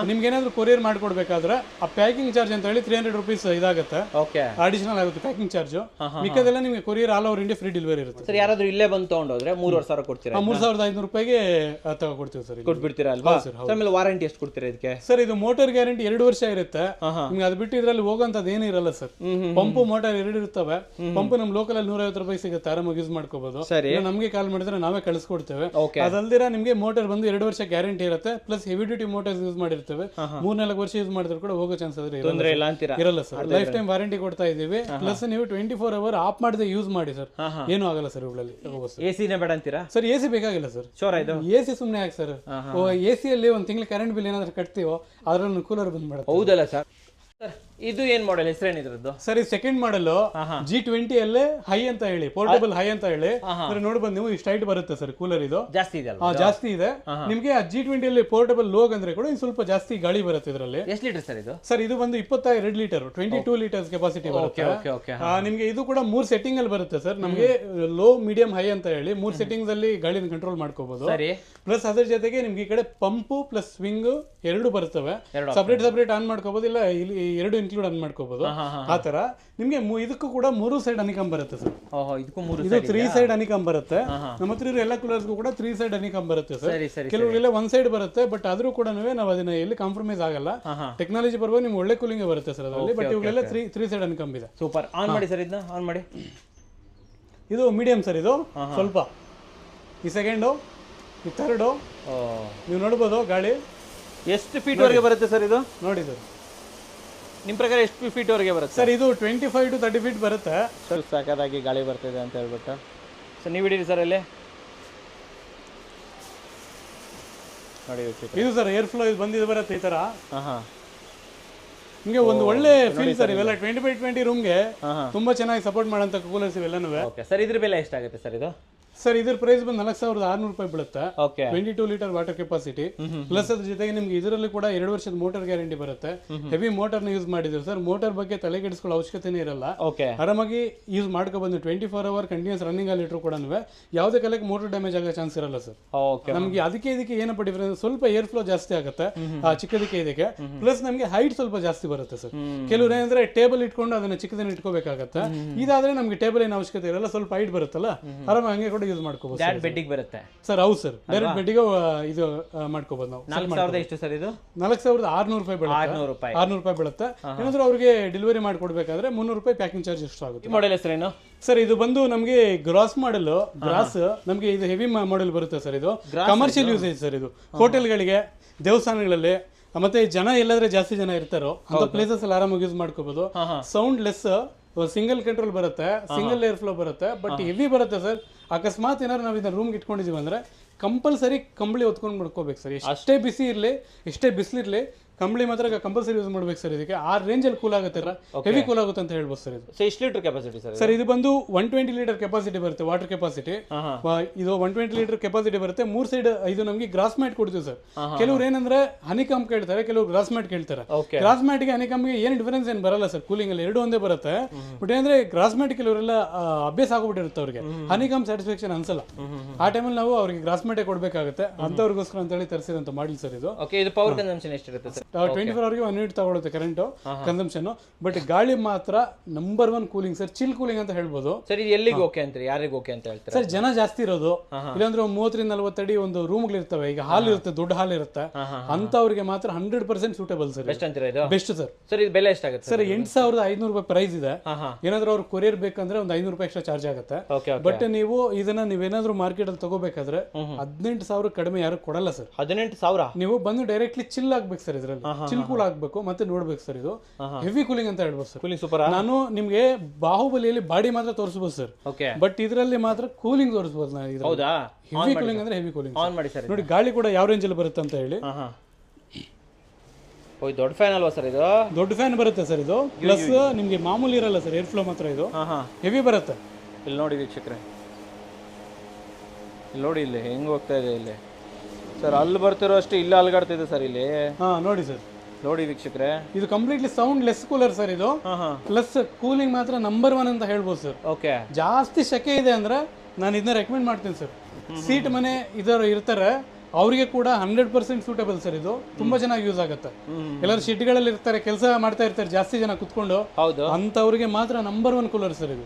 ನಿಮ್ಗೆ ಏನಾದ್ರು ಕೊರಿಯರ್ ಮಾಡ್ಕೊಡ್ಬೇಕಾದ್ರೆ ಆ ಪ್ಯಾಕಿಂಗ್ ಚಾರ್ಜ್ ಅಂತ ಹೇಳಿ 300 ರೂಪೀಸ್ ಇದಾಗುತ್ತೆ. ಓಕೆ, ಅಡಿಷನಲ್ ಆಗುತ್ತೆ ಪ್ಯಾಕಿಂಗ್ ಚಾರ್ಜ್. ಮಿಕ್ಕದೆಲ್ಲ ನಿಮಗೆ courier all over India free delivery ಇರುತ್ತೆ. ಸರ್ ಯಾರಾದ್ರೂ ಇಲ್ಲೇ ಬಂದು ತಗೊಂಡೋದ್ರೆ 3500 ಕೊಡ್ತೀರಾ? 3500 ರೂಪಾಯಿಗೆ ತಗೊಡ್ತೀವಿ ಸರ್. ಕೊಟ್ಬಿಡ್ತೀರಾ ಅಲ್ವಾ? ಆಮೇಲೆ ವಾರಂಟಿ ಎಷ್ಟು ಕೊಡ್ತೀರಾ ಇದಕ್ಕೆ? ಸರ್ ಇದು ಮೋಟರ್ ಗ್ಯಾರಂಟಿ 2 ವರ್ಷ ಇರುತ್ತೆ. ನಿಮ್ಗೆ ಅದು ಬಿಟ್ಟು ಇದರಲ್ಲಿ ಹೋಗೋಂಥದ್ದು ಏನೂ ಇರಲ್ಲ ಸರ್. ಪಂಪು ಮೋಟರ್ 2 ಇರ್ತವೆ. ಪಂಪ್ ನಮ್ ಲೋಕಲ್ ಅಲ್ಲಿ 150 ರೂಪಾಯಿ ಸಿಗುತ್ತೆ, ಆರಾಮಾಗಿ ಯೂಸ್ ಮಾಡ್ಕೋಬಹುದು. ನಮಗೆ ಕಾಲ್ ಮಾಡಿದ್ರೆ ನಾವೇ ಕಳಿಸ್ಕೊಡ್ತೇವೆ. ಅದಲ್ದಿರ ನಿಮ್ಗೆ ಮೋಟರ್ ಬಂದು 2 ವರ್ಷ ಗ್ಯಾರಂಟಿ ಇರುತ್ತೆ. Plus heavy duty motors use ಮಾಡಿರ್ತೇವೆ. 3-4 ವರ್ಷ ಯೂಸ್ ಮಾಡಿದ್ರು ಕೂಡ ಹೋಗೋ ಚಾನ್ಸ್ ಇರಲ್ಲ ಸರ್. ಲೈಫ್ ಟೈಮ್ ವಾರಂಟಿ ಕೊಡ್ತಾ ಇದೀವಿ. ಪ್ಲಸ್ ನೀವು 24 ಅವರ್ ಆಫ್ ಮಾಡದೆ ಯೂಸ್ ಮಾಡಿ ಸರ್, ಏನೂ ಆಗಲ್ಲ ಸರ್. ಇವುಗಳಲ್ಲಿ ಎಸಿನೇ ಬೇಡ ಅಂತೀರಾ ಸರ್? ಎಸಿ ಬೇಕಾಗಿಲ್ಲ ಸರ್. ಎಸಿ ಸುಮ್ಮನೆ ಯಾಕೆ ಸರ್? ಎಸಿಯಲ್ಲಿ ಒಂದು ತಿಂಗಳು ಕರೆಂಟ್ ಬಿಲ್ ಏನಾದ್ರು ಕಟ್ತೀವೋ ಅದ್ರಲ್ಲಿ ಕೂಲರ್ ಬಂದ್ ಮಾಡುತ್ತೆ. ಹೌದಲ್ಲ ಸರ್? ಇದು ಏನ್ ಮಾಡೆಲ್, ಹೆಸರೇನು ಇದ್ರದ್ದು? ಸರ್ ಇದು ಸೆಕೆಂಡ್ ಮಾಡಲ್ G20 ಅಲ್ಲೇ ಹೈ ಅಂತ ಹೇಳಿ, ಪೋರ್ಟಬಲ್ ಹೈ ಅಂತ ಹೇಳಿ. ನೋಡ್ಬೋದು ನೀವು, ಇಷ್ಟು ಹೈಟ್ ಬರುತ್ತೆ ಸರ್ ಕೂಲರ್. ಇದು ಜಾಸ್ತಿ ಇದೆ, ಜಾಸ್ತಿ ಇದೆ. ನಿಮ್ಗೆ ಆ G20 ಅಲ್ಲಿ ಪೋರ್ಟಬಲ್ ಲೋ ಅಂದ್ರೆ ಕೂಡ ಸ್ವಲ್ಪ ಜಾಸ್ತಿ ಗಾಳಿ ಬರುತ್ತೆ ಇದರಲ್ಲಿ. ಎಷ್ಟು ಲೀಟರ್ ಸರ್ ಇದು? ಸರ್ ಇದು ಬಂದು 22 ಲೀಟರ್, 22 ಲೀಟರ್ಸ್ ಕೆಪಾಸಿಟಿ ಬರುತ್ತೆ. ನಿಮ್ಗೆ ಇದು ಕೂಡ 3 ಸೆಟ್ಟಿಂಗ್ ಅಲ್ಲಿ ಬರುತ್ತೆ ಸರ್. ನಮಗೆ ಲೋ, ಮೀಡಿಯಂ, ಹೈ ಅಂತ ಹೇಳಿ 3 ಸೆಟ್ಟಿಂಗ್ಸ್ ಅಲ್ಲಿ ಗಾಳಿನ ಕಂಟ್ರೋಲ್ ಮಾಡ್ಕೋಬಹುದು. ಪ್ಲಸ್ ಅದ್ರ ಜೊತೆಗೆ ನಿಮ್ಗೆ ಈ ಕಡೆ ಪಂಪು ಪ್ಲಸ್ ಸ್ವಿಂಗ್ 2 ಬರ್ತವೆ. ಸಪರೇಟ್ ಆನ್ ಮಾಡ್ಕೋಬಹುದು, ಇಲ್ಲ ಇಲ್ಲಿ 2 ಇನ್ಕ್ಲೂಡ್ ಆನ್ ಮಾಡ್ಕೋಬಹುದು. ಆ ತರ ನಿಮ್ಗೆ ಇದಕ್ಕೂ ಕೂಡ 3 ಸೈಡ್ ಹನಿಕಾಂಬ್ ಬರುತ್ತೆ ಸರ್. ಇದು 3 ಸೈಡ್ ಹನಿಕಾಂಬ್ ಬರುತ್ತೆ. ನಮ್ಮ ಹತ್ರ ಇರೋ ಎಲ್ಲ ಕೂಲರ್ಸ್ಗೂ ಕೂಡ 3 ಸೈಡ್ ಹನಿಕಾಂಬ್ ಬರುತ್ತೆ ಸರ್. ಕೆಲವರೆಲ್ಲ 1 ಸೈಡ್ ಬರುತ್ತೆ, ಬಟ್ ಆದ್ರೂ ಕೂಡ ನಾವು ಅದನ್ನ ಎಲ್ಲಿ ಕಾಂಪ್ರಮೈಸ್ ಆಗಲ್ಲ. ಟೆಕ್ನಾಲಜಿ ಪರವಾಗಿ ನಿಮ್ಗೆ ಒಳ್ಳೆ ಕೂಲಿಂಗ್ ಬರುತ್ತೆ ಸರ್ ಅದರಲ್ಲಿ. ಬಟ್ ಇವುಗಳೆಲ್ಲ 3 ಸೈಡ್ ಹನಿಕಾಂಬ್ ಇದೆ. ಸೂಪರ್. ಆನ್ ಮಾಡಿ ಸರ್, ಇದನ್ನ ಆನ್ ಮಾಡಿ. ಇದು ಮೀಡಿಯಂ ಸರ್. ಇದು ಸ್ವಲ್ಪ ಈ ಸೆಕೆಂಡು, ಈ ಥರ್ಡು ನೀವು ನೋಡ್ಬೋದು. ಗಾಳಿ ಎಷ್ಟು ಫೀಟ್ ವರೆಗೆ ಬರುತ್ತೆ ಸರ್ ಇದು? ನೋಡಿ ಸರ್, ನಿಮ್ಮ ಪ್ರಕಾರ ಎಷ್ಟು ಫೀಟ್ ವರೆಗೆ ಬರುತ್ತೆ ಸರ್? ಇದು 25 to 30 ಫೀಟ್ ಬರುತ್ತೆ ಸರ್. ಸಾಕಾಗಿ ಗಾಳಿ ಬರ್ತಿದೆ ಅಂತ ಹೇಳ್ಬಿಟ್ಟು ಸರ್ ನೀವು ಹಿಡೀರಿ ಸರ್ ಅಲ್ಲಿ ನೋಡಿ. ಇದು ಸರ್ ಏರ್ ಫ್ಲೋ ಇದು ಬಂದಿದ್ದು ಬರುತ್ತೆ ಈ ತರ. ನಿಮಗೆ ಒಂದು ಒಳ್ಳೆ ಫೀಲ್ ಸರ್. ಇವೆಲ್ಲ 20x20 ರೂಮ್ಗೆ ತುಂಬಾ ಚೆನ್ನಾಗಿ ಸಪೋರ್ಟ್ ಮಾಡೋಂಥ ಕೂಲರ್ಸ್ ಇವೆಲ್ಲನೂ. ಸರ್ ಇದ್ರ ಬೆಲೆ ಎಷ್ಟಾಗುತ್ತೆ ಸರ್ ಇದು? ಸರ್ ಇದ್ರ ಪ್ರೈಸ್ ಬಂದು 4600 ರೂಪಾಯಿ ಬೀಳುತ್ತೆ. 22 ಲೀಟರ್ ವಾಟರ್ ಕೆಪಾಸಿಟಿ. ಪ್ಲಸ್ ಅದ್ರ ಜೊತೆಗೆ ನಿಮ್ಗೆ ಇದರಲ್ಲಿ ಕೂಡ 2 ವರ್ಷದ ಮೋಟರ್ ಗ್ಯಾರಂಟಿ ಬರುತ್ತೆ. ಹೆವಿ ಮೋಟರ್ ನ ಯೂಸ್ ಮಾಡಿದ್ರು ಸರ್. ಮೋಟರ್ ಬಗ್ಗೆ ತಲೆ ಕೆಡಿಸ್ಕೊಳ್ಳೋ ಅವಶ್ಯಕತೆನೇ ಇರಲ್ಲ. ಆರಾಮಾಗಿ ಯೂಸ್ ಮಾಡ್ಕೊಬಂದು 24 ಅವರ್ ಕಂಟಿನ್ಯೂಸ್ ರನ್ನಿಂಗ್ ಅಲ್ಲಿ ಇಟ್ಟರು ಕೂಡ ಯಾವುದೇ ಕಾಲಕ್ಕೆ ಮೋಟರ್ ಡ್ಯಾಮೇಜ್ ಆಗೋ ಚಾನ್ಸ್ ಇರಲ್ಲ ಸರ್. ನಮ್ಗೆ ಇದಕ್ಕೆ ಏನಪ್ಪ ಡಿಫರೆನ್ಸ್, ಸ್ವಲ್ಪ ಏರ್ ಫ್ಲೋ ಜಾಸ್ತಿ ಆಗುತ್ತೆ ಚಿಕ್ಕದಕ್ಕೆ ಇದಕ್ಕೆ. ಪ್ಲಸ್ ನಮ್ಗೆ ಹೈಟ್ ಸ್ವಲ್ಪ ಜಾಸ್ತಿ ಬರುತ್ತೆ ಸರ್. ಕೆಲವ್ರು ಏನಂದ್ರೆ ಟೇಬಲ್ ಇಟ್ಕೊಂಡು ಅದನ್ನ ಚಿಕ್ಕದನ್ನ ಇಟ್ಕೋಬೇಕಾಗತ್ತೆ. ಇದಾದ್ರೆ ನಮ್ಗೆ ಟೇಬಲ್ ಏನು ಅವಶ್ಯಕತೆ ಇರಲ್ಲ, ಸ್ವಲ್ಪ ಹೈಟ್ ಬರುತ್ತಲ್ಲ, ಆರಾಮಾಗಿ ಹಂಗೆ ಕೂಡ ಯೂಸ್ ಮಾಡ್ಕೋಬಹುದು. ಬೆಡ್ಡಿಗೆ ಬರುತ್ತೆ ಸರ್. ಹೌದು ಸರ್, ಡೈರೆಕ್ಟ್ ಬೆಡ್ಡಿಗೆ ಇದು ಮಾಡ್ಕೋಬಹುದು ನಾವು. 4000 ಎಷ್ಟು ಸರ್ ಇದು? 4600 ರೂಪಾಯಿ ಬೀಳುತ್ತೆ. 600 ರೂಪಾಯಿ ಬೀಳುತ್ತೆ. ಏನಾದ್ರೂ ಅವ್ರಿಗೆ ಡೆಲಿವರಿ ಮಾಡ್ಕೊಡ್ಬೇಕಾದ್ರೆ 300 ರೂಪಾಯಿ ಪ್ಯಾಕಿಂಗ್ ಚಾರ್ಜ್ ಎಷ್ಟು ಆಗುತ್ತೆ. ಮಾಡೆಲ್ ಹೆಸರೇನು ಸರ್? ಇದು ಬಂದು ನಮಗೆ ಗ್ರಾಸ್ ಮಾಡೆಲ್. ಗ್ರಾಸ್ ನಮಗೆ ಇದು ಹೆವಿ ಮಾಡೆಲ್ ಬರುತ್ತೆ ಸರ್. ಇದು ಕಮರ್ಷಿಯಲ್ ಯೂಸೇಜ್ ಸರ್. ಇದು ಹೋಟೆಲ್ಗಳಿಗೆ, ದೇವಸ್ಥಾನಗಳಲ್ಲಿ, ಮತ್ತೆ ಜನ ಎಲ್ಲಾದ್ರೆ ಜಾಸ್ತಿ ಜನ ಇರ್ತಾರೋ ಅಂತ ಪ್ಲೇಸಸ್ ಅಲ್ಲಿ ಆರಾಮಾಗಿ ಯೂಸ್ ಮಾಡ್ಕೋಬಹುದು. ಸೌಂಡ್ ಲೆಸ್, ಸಿಂಗಲ್ ಕಂಟ್ರೋಲ್ ಬರುತ್ತೆ, ಸಿಂಗಲ್ ಏರ್ ಫ್ಲೋ ಬರುತ್ತೆ, ಬಟ್ ಹೆವಿ ಬರುತ್ತೆ ಸರ್. ಅಕಸ್ಮಾತ್ ಏನಾದ್ರು ನಾವು ಇದನ್ನ ರೂಮ್ಗೆ ಇಟ್ಕೊಂಡಿದೀವಿ ಅಂದ್ರೆ ಕಂಪಲ್ಸರಿ ಕಂಬಳಿ ಹೊತ್ಕೊಂಡು ಮಾಡ್ಕೋಬೇಕು ಸರ್. ಎಷ್ಟೇ ಬಿಸಿ ಇರಲಿ, ಎಷ್ಟೇ ಬಿಸಿಲಿರಲಿ, ಕಂಬಳಿ ಮಾತ್ರ ಕಂಪಲ್ಸರಿ ಯೂಸ್ ಮಾಡ್ಬೇಕು ಸರ್. ಇದಕ್ಕೆ ಆ ರೇಂಜ್ ಅಲ್ಲಿ ಕೂಲ್ ಆಗುತ್ತೆ, ಹೆವಿ ಕೂಲ್ ಆಗುತ್ತೆ ಅಂತ ಹೇಳ್ಬೋದು ಸರ್. ಇದು ಎಷ್ಟು ಲೀಟರ್ ಕೆಪಾಸಿಟಿ ಸರ್? ಸರ್ ಇದು ಬಂದು 120 ಲೀಟರ್ ಕೆಪಾಸಿಟಿ ಬರುತ್ತೆ, ವಾಟರ್ ಕೆಪಾಸಿಟಿ. ಇದು 120 ಲೀಟರ್ ಕೆಪಾಸಿಟಿ ಬರುತ್ತೆ. 3 ಸೈಡ್ ಇದು ನಮಗೆ ಗ್ರಾಸ್ ಮ್ಯಾಟ್ ಕೊಡ್ತೀವಿ ಸರ್. ಕೆಲವ್ರು ಏನಂದ್ರೆ ಹನಿಕಾಮ್ ಕೇಳ್ತಾರೆ, ಕೆಲವರು ಗ್ರಾಸ್ ಮ್ಯಾಟ್ ಕೇಳ್ತಾರೆ. ಗ್ರಾಸ್ ಮ್ಯಾಟ್ ಗೆ ಹನಿಕಾಮ್ಗೆ ಏನು ಡಿಫರೆನ್ಸ್ ಏನು ಬರಲ್ಲ ಸರ್, ಕೂಲಿಂಗ್ ಅಲ್ಲಿ ಎರಡು ಒಂದೇ ಬರುತ್ತೆ. ಬಟ್ ಏನಂದ್ರೆ ಗ್ರಾಸ್ ಮ್ಯಾಟ್ ಕೆಲವರೆಲ್ಲ ಅಭ್ಯಾಸ ಆಗ್ಬಿಟ್ಟಿರುತ್ತೆ ಅವ್ರಿಗೆ, ಹನಿಕಾಮ್ ಸ್ಯಾಟಿಸ್ಫ್ಯಾಕ್ಷನ್ ಅನ್ಸಲ್ಲ. ಆ ಟೈಮಲ್ಲಿ ನಾವು ಅವ್ರಿಗೆ ಗ್ರಾಸ್ ಮ್ಯಾಟೇ ಕೊಡ್ಬೇಕಾಗುತ್ತೆ, ಅಂತವ್ರಿಗೋಸ್ಕರ ಅಂತ ಹೇಳಿ ತರಿಸಿದಂತ ಮಾಡಲ್ ಸರ್ ಇದು. ಇದು ಪವರ್ ಕನ್ಸಂಪ್ಷನ್ ಎಷ್ಟಿರುತ್ತೆ ಸರ್? 24 ಅವರ್ಗೆ 1 ಯೂನಿಟ್ ತಗೊಳುತ್ತೆ ಕರೆಂಟ್ ಕನ್ಸಂಪ್ಷನ್. ಬಟ್ ಗಾಳಿ ಮಾತ್ರ number 1 cooling sir, chill cooling ಅಂತ ಹೇಳ್ಬೋದು ಸರ್. ಇದು ಎಲ್ಲಿಗೆ ಓಕೆ ಅಂತೀರಿ, ಯಾರಿಗೆ ಓಕೆ ಅಂತ ಹೇಳ್ತಾರೆ ಸರ್? ಜನ ಜಾಸ್ತಿ ಇರೋದು, ಇಲ್ಲಾಂದ್ರೆ 30-40 ಅಡಿ ಒಂದು ರೂಮ್ಗಳು ಇರ್ತವೆ, ಈಗ ಹಾಲ್ ಇರುತ್ತೆ, ದೊಡ್ಡ ಹಾಲ್ ಇರುತ್ತೆ, ಅಂತವ್ರಿಗೆ ಮಾತ್ರ 100% ಸೂಟೇಬಲ್ ಸರ್. ಬೆಸ್ಟ್ ಅಂತೀರಾ ಇದು? Best sir. ಸರ್ ಇದು ಬೆಲೆ ಎಷ್ಟಾಗುತ್ತೆ ಸರ್? 8,500 ರೂಪಾಯಿ ಪ್ರೈಸ್ ಇದೆ. ಏನಾದ್ರೂ ಅವ್ರು ಕೊರಿಯರ್ ಬೇಕಂದ್ರೆ ಒಂದು 500 ರೂಪಾಯಿ ಎಕ್ಸ್ಟ್ರಾ ಚಾರ್ಜ್ ಆಗುತ್ತೆ. ಬಟ್ ನೀವು ಇದನ್ನ ನೀವೇನಾದ್ರೂ ಮಾರ್ಕೆಟ್ ಅಲ್ಲಿ ತಗೋಬೇಕಾದ್ರೆ 18,000 ಕಡಿಮೆ ಯಾರು ಕೊಡಲ್ಲ ಸರ್. 18,000 ನೀವು ಬಂದು ಡೈರೆಕ್ಟ್ಲಿ ಚಿಲ್ ಆಗ್ಬೇಕು ಸರ್, ಇದ್ರಲ್ಲಿ ಚಿಲ್ ಕೂಲ್ ಆಗ್ಬೇಕು ಮತ್ತೆ ನೋಡ್ಬೇಕು ಸರ್. ಇದು ಹೆವಿ ಕೂಲಿಂಗ್ ಅಂತ ಹೇಳ್ಬೋದು ಸರ್. Cooling super. ನಾನು ನಿಮ್ಗೆ ಬಾಹುಬಲಿಯಲ್ಲಿ ಬಾಡಿ ಮಾತ್ರ ತೋರಿಸಬಹುದು ಸರ್, ಬಟ್ ಇದರಲ್ಲಿ ಮಾತ್ರ ಕೂಲಿಂಗ್ ತೋರಿಸಬಹುದು. ಹೌದಾ? ಹೆವಿ ಕೂಲಿಂಗ್ ಅಂದ್ರೆ ಹೆವಿ ಕೂಲಿಂಗ್. ಆನ್ ಮಾಡಿ ಸರ್. ನೋಡಿ ಗಾಳಿ ಕೂಡ ಯಾವ ರೇಂಜ್ ಅಲ್ಲಿ ಬರುತ್ತೆ ಅಂತ ಹೇಳಿ. ದೊಡ್ಡ ಫ್ಯಾನ್ ಅಲ್ವಾ ಸರ್? ಇದು ದೊಡ್ಡ ಫ್ಯಾನ್ ಬರುತ್ತೆ ಸರ್. ಇದು ಪ್ಲಸ್ ನಿಮ್ಗೆ ಮಾಮೂಲಿ ಇರಲ್ಲ ಸರ್, ಏರ್ ಫ್ಲೋ ಮಾತ್ರ ಇದು ಹೆವಿ ಬರುತ್ತೆ. ಇಲ್ಲಿ ನೋಡಿ ವೀಕ್ಷಕರೇ, ಇಲ್ಲಿ ನೋಡಿ, ಇಲ್ಲಿ ಹೆಂಗ್ ಹೋಗ್ತಾ ಇದೆ ಇಲ್ಲಿ ಸರ್. ಅಲ್ಲಿ ಬರ್ತಿರೋ ಅಷ್ಟೇ ಇಲ್ಲಿ ಅಲ್ಗಾಡ್ತಾ ಇದೆ ಸರ್ ಇಲ್ಲಿ. ನೋಡಿ ಸರ್, ನೋಡಿ ವೀಕ್ಷಕರೇ, ಇದು completely sound less cooler sir. ಇದು ಪ್ಲಸ್ ಕೂಲಿಂಗ್ ಮಾತ್ರ ನಂಬರ್ 1 ಅಂತ ಹೇಳ್ಬೋದು ಸರ್. ಓಕೆ. ಜಾಸ್ತಿ ಸೆಕೆ ಇದೆ ಅಂದ್ರೆ ನಾನು ಇದನ್ನ ರೆಕಮೆಂಡ್ ಮಾಡ್ತೀನಿ ಸರ್. ಸೀಟ್ ಮನೆ ಇದರ ಇರ್ತಾರೆ ಅವರಿಗೆ ಕೂಡ 100% ಸೂಟೇಬಲ್ ಸರ್. ಇದು ತುಂಬಾ ಚೆನ್ನಾಗಿ ಯೂಸ್ ಆಗುತ್ತೆ. ಎಲ್ಲರೂ ಶೆಡ್ಗಳಲ್ಲಿ ಇರ್ತಾರೆ, ಕೆಲಸ ಮಾಡ್ತಾ ಇರ್ತಾರೆ, ಜಾಸ್ತಿ ಜನ ಕುತ್ಕೊಂಡು, ಅಂತವ್ರಿಗೆ ಮಾತ್ರ ನಂಬರ್ 1 ಕೂಲರ್ ಸರ್ ಇದು.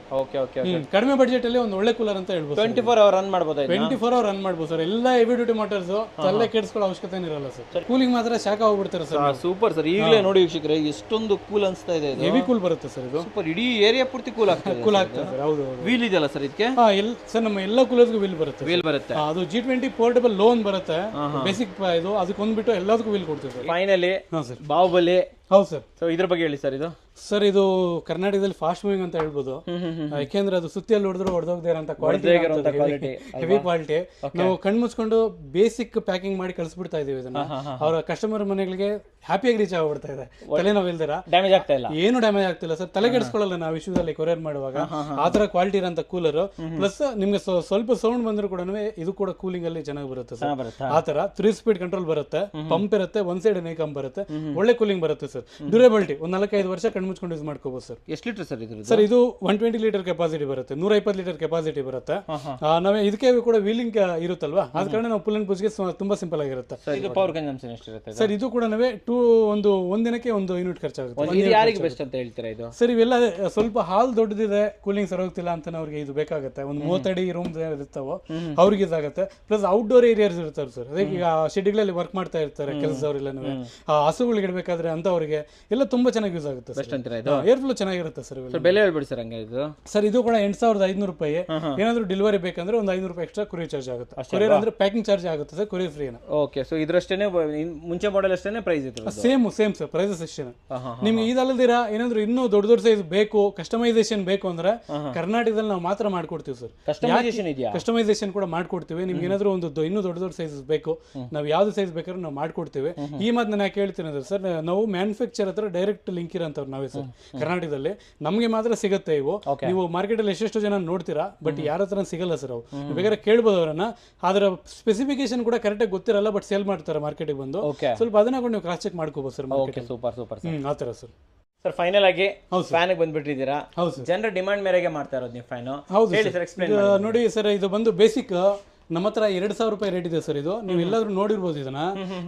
ಕಡಿಮೆ ಬಡ್ಜೆಟ್ ಅಲ್ಲಿ ಒಂದು ಒಳ್ಳೆ ಕೂಲರ್ ಅಂತ ಹೇಳ್ಬೋದು. 24 ಅವರ್ ರನ್ ಮಾಡಬಹುದು. 24 ಅವರ್ ರನ್ ಮಾಡಬಹುದು ಸರ್. ಎಲ್ಲ ಹೆವಿ ಡ್ಯೂಟಿ ಮೋಟರ್ಸ್, ತಲೆ ಕೆಡಿಸ್ಕೊಳ್ಳೋ ಅವಶ್ಯಕತೆ ಇರಲ್ಲ ಸರ್. ಕೂಲಿಂಗ್ ಮಾತ್ರ ಶಾಕ್ ಆಗ್ಬಿಡ್ತಾರೆ ಸರ್. Super sir. ಈಗಲೇ ನೋಡಿ ವೀಕ್ಷಕರೇ, ಎಷ್ಟೊಂದು ಕೂಲ್ ಅನ್ಸ್ತಾ ಇದೆ. ಹೆವಿ ಕೂಲ್ ಬರುತ್ತೆ ಸರ್ ಇದು. ಸೂಪರ್. ಇಡೀ ಏರಿಯಾ ಪೂರ್ತಿ ಕೂಲ್ ಆಗ್ತದೆ. ಕೂಲ್ ಆಗ್ತದೆ ಸರ್. ಹೌದು. ವೀಲ್ ಇದೆಯಲ್ಲ ಸರ್ ಇದಕ್ಕೆ? ಸರ್ ನಮ್ಮ ಎಲ್ಲ ಕೂಲರ್ಸ್ಗೂ ವೀಲ್ ಬರುತ್ತೆ. ವೀಲ್ ಬರುತ್ತೆ. ಅದು G20 ಪೋರ್ಟಬಲ್ ಲೋನ್ ಬರುತ್ತೆ, ಬೇಸಿಕ್ ಇದು. ಅದಕ್ಕೆ ಒಂದ್ಬಿಟ್ಟು ಎಲ್ಲದಕ್ಕೂ ವೀಲ್ ಕೊಡ್ತೀವಿ. ಫೈನಲಿ ಬಾಹುಬಲಿ. ಹೌದು ಸರ್. ಸೊ ಇದ್ರ ಬಗ್ಗೆ ಹೇಳಿ ಸರ್. ಇದು ಸರ್ ಇದು ಕರ್ನಾಟಕದಲ್ಲಿ ಫಾಸ್ಟ್ ಮೂವಿಂಗ್ ಅಂತ ಹೇಳ್ಬೋದು. ಯಾಕೆಂದ್ರೆ ಅದು ಸುತ್ತಿಯಲ್ಲಿ ಹೊಡೆದ್ರು ಹೊಡೆದೋಗ್ದಿರಂತ ಕ್ವಾಲಿಟಿ, ಹೆವಿ ಕ್ವಾಲಿಟಿ. ನಾವು ಕಣ್ ಮುಚ್ಕೊಂಡು ಬೇಸಿಕ್ ಪ್ಯಾಕಿಂಗ್ ಮಾಡಿ ಕಳಿಸ್ಬಿಡ್ತಾ ಇದೀವಿ ಇದನ್ನ. ಅವರ ಕಸ್ಟಮರ್ ಮನೆಗಳಿಗೆ ಹ್ಯಾಪಿಯಾಗಿ ರೀಚ್ ಆಗ್ಬಿಡ್ತಾ ಇದೆ, ತಲೆನೋವು ಇಲ್ದಿರ. ಡ್ಯಾಮೇಜ್ ಆಗ್ತಾ ಇಲ್ಲ, ಏನು ಡ್ಯಾಮೇಜ್ ಆಗ್ತಿಲ್ಲ ಸರ್. ತಲೆ ಕೆಡಿಸ್ಕೊಳ್ಳಲ್ಲ ನಾವು ವಿಶ್ವದಲ್ಲಿ ಕೊರಿಯರ್ ಮಾಡುವಾಗ. ಆತರ ಕ್ವಾಲಿಟಿ ಇರೋಂಥ ಕೂಲರ್. ಪ್ಲಸ್ ನಿಮ್ಗೆ ಸ್ವಲ್ಪ ಸೌಂಡ್ ಬಂದ್ರು ಕೂಡ ಇದು ಕೂಡ ಕೂಲಿಂಗ್ ಅಲ್ಲಿ ಚೆನ್ನಾಗಿ ಬರುತ್ತೆ ಸರ್. ಆತರ 3 ಸ್ಪೀಡ್ ಕಂಟ್ರೋಲ್ ಬರುತ್ತೆ, ಪಂಪ್ ಇರುತ್ತೆ, ಒಂದ್ ಸೈಡ್ ನೇಕಂಪ್ ಬರುತ್ತೆ, ಒಳ್ಳೆ ಕೂಲಿಂಗ್ ಬರುತ್ತೆ ಸರ್. ಡ್ಯೂರೇಬಿಲಿಟಿ ಒಂದು 4-5 ವರ್ಷ ಕಣ್ ಮುಚ್ಕೊಂಡು ಯೂಸ್ ಮಾಡ್ಕೋಬಹುದು ಸರ್. ಎಷ್ಟು ಲೀಟರ್ ಸರ್ ಇದು? ಸರ್ ಇದು 120 ಲೀಟರ್ ಕೆಪಾಸಿಟಿ ಬರುತ್ತೆ, 120 ಲೀಟರ್ ಕೆಪಾಸಿಟಿ ಬರುತ್ತೆ. ನಾವೇ ಇದಕ್ಕೆ ಕೂಡ ವೀಲಿಂಗ್ ಇರುತ್ತಲ್ವಾ, ಆದ ಕಾರಣ ನಾವು ಫುಲ್ ಅಂಡ್ ಪುಷ್ಗೆ ತುಂಬಾ ಸಿಂಪಲ್ ಆಗಿರುತ್ತೆ. ಇದು ಪವರ್ ಕನ್ಸಂಪ್ಷನ್ ಎಷ್ಟಿರುತ್ತೆ ಸರ್? ಇದು ಕೂಡ ನಾವೇ ಒಂದಿನಕ್ಕೆ 1 ಯೂನಿಟ್ ಖರ್ಚಾಗುತ್ತೆ. ಇದು ಯಾರಿಗೆ ಬೆಸ್ಟ್ ಅಂತ ಹೇಳ್ತೀರಾ ಇದು? ಸರ್ ಇವೆಲ್ಲ ಸ್ವಲ್ಪ ಹಾಲ್ ದೊಡ್ಡದಿದೆ, ಕೂಲಿಂಗ್ ಸರ್ ಹೋಗ್ತಿಲ್ಲ ಅಂತ ಅವ್ರಿಗೆ ಇದು ಬೇಕಾಗುತ್ತೆ. ಒಂದು 30 ಅಡಿ ರೂಮ್ ಇರ್ತಾವೋ ಅವ್ರಿಗೆ ಇದಾಗುತ್ತೆ. ಪ್ಲಸ್ ಔಟ್ಡೋರ್ ಏರಿಯಾಸ್ ಇರ್ತಾರೆ ಸರ್. ಅದಕ್ಕೆ ಈಗ ಶೆಡ್ಗಳಲ್ಲಿ ವರ್ಕ್ ಮಾಡ್ತಾ ಇರ್ತಾರೆ ಕೆಲಸದವರೆಲ್ಲ, ಹಸುಗಳಿಗೆ ಇಡಬೇಕಾದ್ರೆ ಅಂತವ್ರಿಗೆ ಎಲ್ಲ ತುಂಬಾ ಚೆನ್ನಾಗಿ ಯೂಸ್ ಆಗುತ್ತೆ. ಏರ್ ಫ್ಲೋ ಚೆನ್ನಾಗಿರುತ್ತೆ ಸರ್. ಬೆಲೆ ಹೇಳ್ಬಿಡಿ ಸರ್. ಹಂಗೆ ಇದು ಸರ್ ಇದು ಕೂಡ 8,500 ರೂಪಾಯಿ. ಏನಾದ್ರು ಡೆಲಿವರಿ ಬೇಕಂದ್ರೆ ಒಂದು 500 ರೂಪಾಯಿ ಎಕ್ಸ್ಟ್ರಾ ಕೊರಿಯರ್ ಚಾರ್ಜ್ ಆಗುತ್ತೆ. ಕೊರಿಯರ್ ಅಂದ್ರೆ ಪ್ಯಾಕಿಂಗ್ ಚಾರ್ಜ್ ಆಗುತ್ತೆ sir, courier free. Okay. So ಇದ್ರಷ್ಟೇನೆ ಮುಂಚೆ ಮಾಡೆಲ್ ಅಷ್ಟೇನೆ ಪ್ರೈಸ್ ಇದೆ? ಸೇಮ್ ಸರ್, ಪ್ರೈಸಸ್ ಅಷ್ಟೇ. ನಿಮ್ಗೆ ಇದಲ್ಲದಿರಾ ಏನಾದ್ರು ಇನ್ನೂ ದೊಡ್ಡ ಸೈಜ್ ಬೇಕು, ಕಸ್ಟಮೈಸೇಷನ್ ಬೇಕು ಅಂದ್ರೆ ಕರ್ನಾಟಕದಲ್ಲಿ ನಾವು ಮಾತ್ರ ಮಾಡ್ಕೊಡ್ತೀವಿ ಸರ್. ಕಸ್ಟಮೈಸೇಷನ್ ಕೂಡ ಮಾಡ್ಕೊಡ್ತೀವಿ. ನಿಮ್ಗೆ ಏನಾದ್ರು ಒಂದು ಇನ್ನೂ ದೊಡ್ಡ ಸೈಜಸ್ ಬೇಕು, ನಾವು ಯಾವ್ದು ಸೈಜ್ ಬೇಕಾದ್ರೂ ನಾವು ಮಾಡ್ಕೊಡ್ತೀವಿ. ಈ ಮಾತು ನಾನು ಯಾಕೆ ಹೇಳ್ತೀನಿ ಅಂದ್ರೆ ಸರ್, ನಾವು ಮ್ಯಾನುಫ್ಯಾಕ್ಚರ್ ಹತ್ರ ಡೈರೆಕ್ಟ್ ಲಿಂಕ್ ಇರೋಂಥವ್ರು ನಾವೇ ಸರ್ ಕರ್ನಾಟಕದಲ್ಲಿ. ನಮಗೆ ಮಾತ್ರ ಸಿಗುತ್ತೆ ಇವು. ನೀವು ಮಾರ್ಕೆಟ್ ಅಲ್ಲಿ ಎಷ್ಟೆಷ್ಟು ಜನ ನೋಡ್ತೀರಾ, ಬಟ್ ಯಾರ ಹತ್ರ ಸಿಗಲ್ಲ ಸರ್ ಅವು. ಬೇಕಾದ್ರೆ ಕೇಳ್ಬೋದು ಅವರನ್ನ. ಅದರ ಸ್ಪೆಸಿಫಿಕೇಶನ್ ಕೂಡ ಕರೆಕ್ಟಾಗಿ ಗೊತ್ತಿರಲ್ಲ, ಬಟ್ ಸೇಲ್ ಮಾಡ್ತಾರೆ ಮಾರ್ಕೆಟ್ಗೆ ಬಂದು. ಸ್ವಲ್ಪ ಅದನ್ನ ಕೂಡ ನೀವು ಕ್ರಾಸ್ ಚೆಕ್ ಮಾಡ್ಕೋಬಹುದು ಸರ್. Super super. ಆತರ ಸರ್. ಸರ್ ಫೈನಲ್ ಆಗಿ ಫ್ಯಾನ್ ಬಂದ್ಬಿಟ್ಟಿದ್ದೀರಾ. ಜನರ ಡಿಮಾಂಡ್ ಮೇರೆಗೆ ಮಾಡ್ತಾ ಇರೋದು ನೀವು ಫ್ಯಾನ್. ಹೇಳಿ ಸರ್, ಎಕ್ಸ್ಪ್ಲೇನ್ ಮಾಡಿ. ನೋಡಿ ಸರ್, ಇದು ಬಂದು ಬೇಸಿಕ್ ನಮ್ಮ ಹತ್ರ 2,000 ರೂಪಾಯಿ ರೇಟ್ ಇದೆ ಸರ್. ಇದು ನೀವು ಎಲ್ಲಾದ್ರೂ ನೋಡಿರ್ಬೋದು. ಇದನ್ನ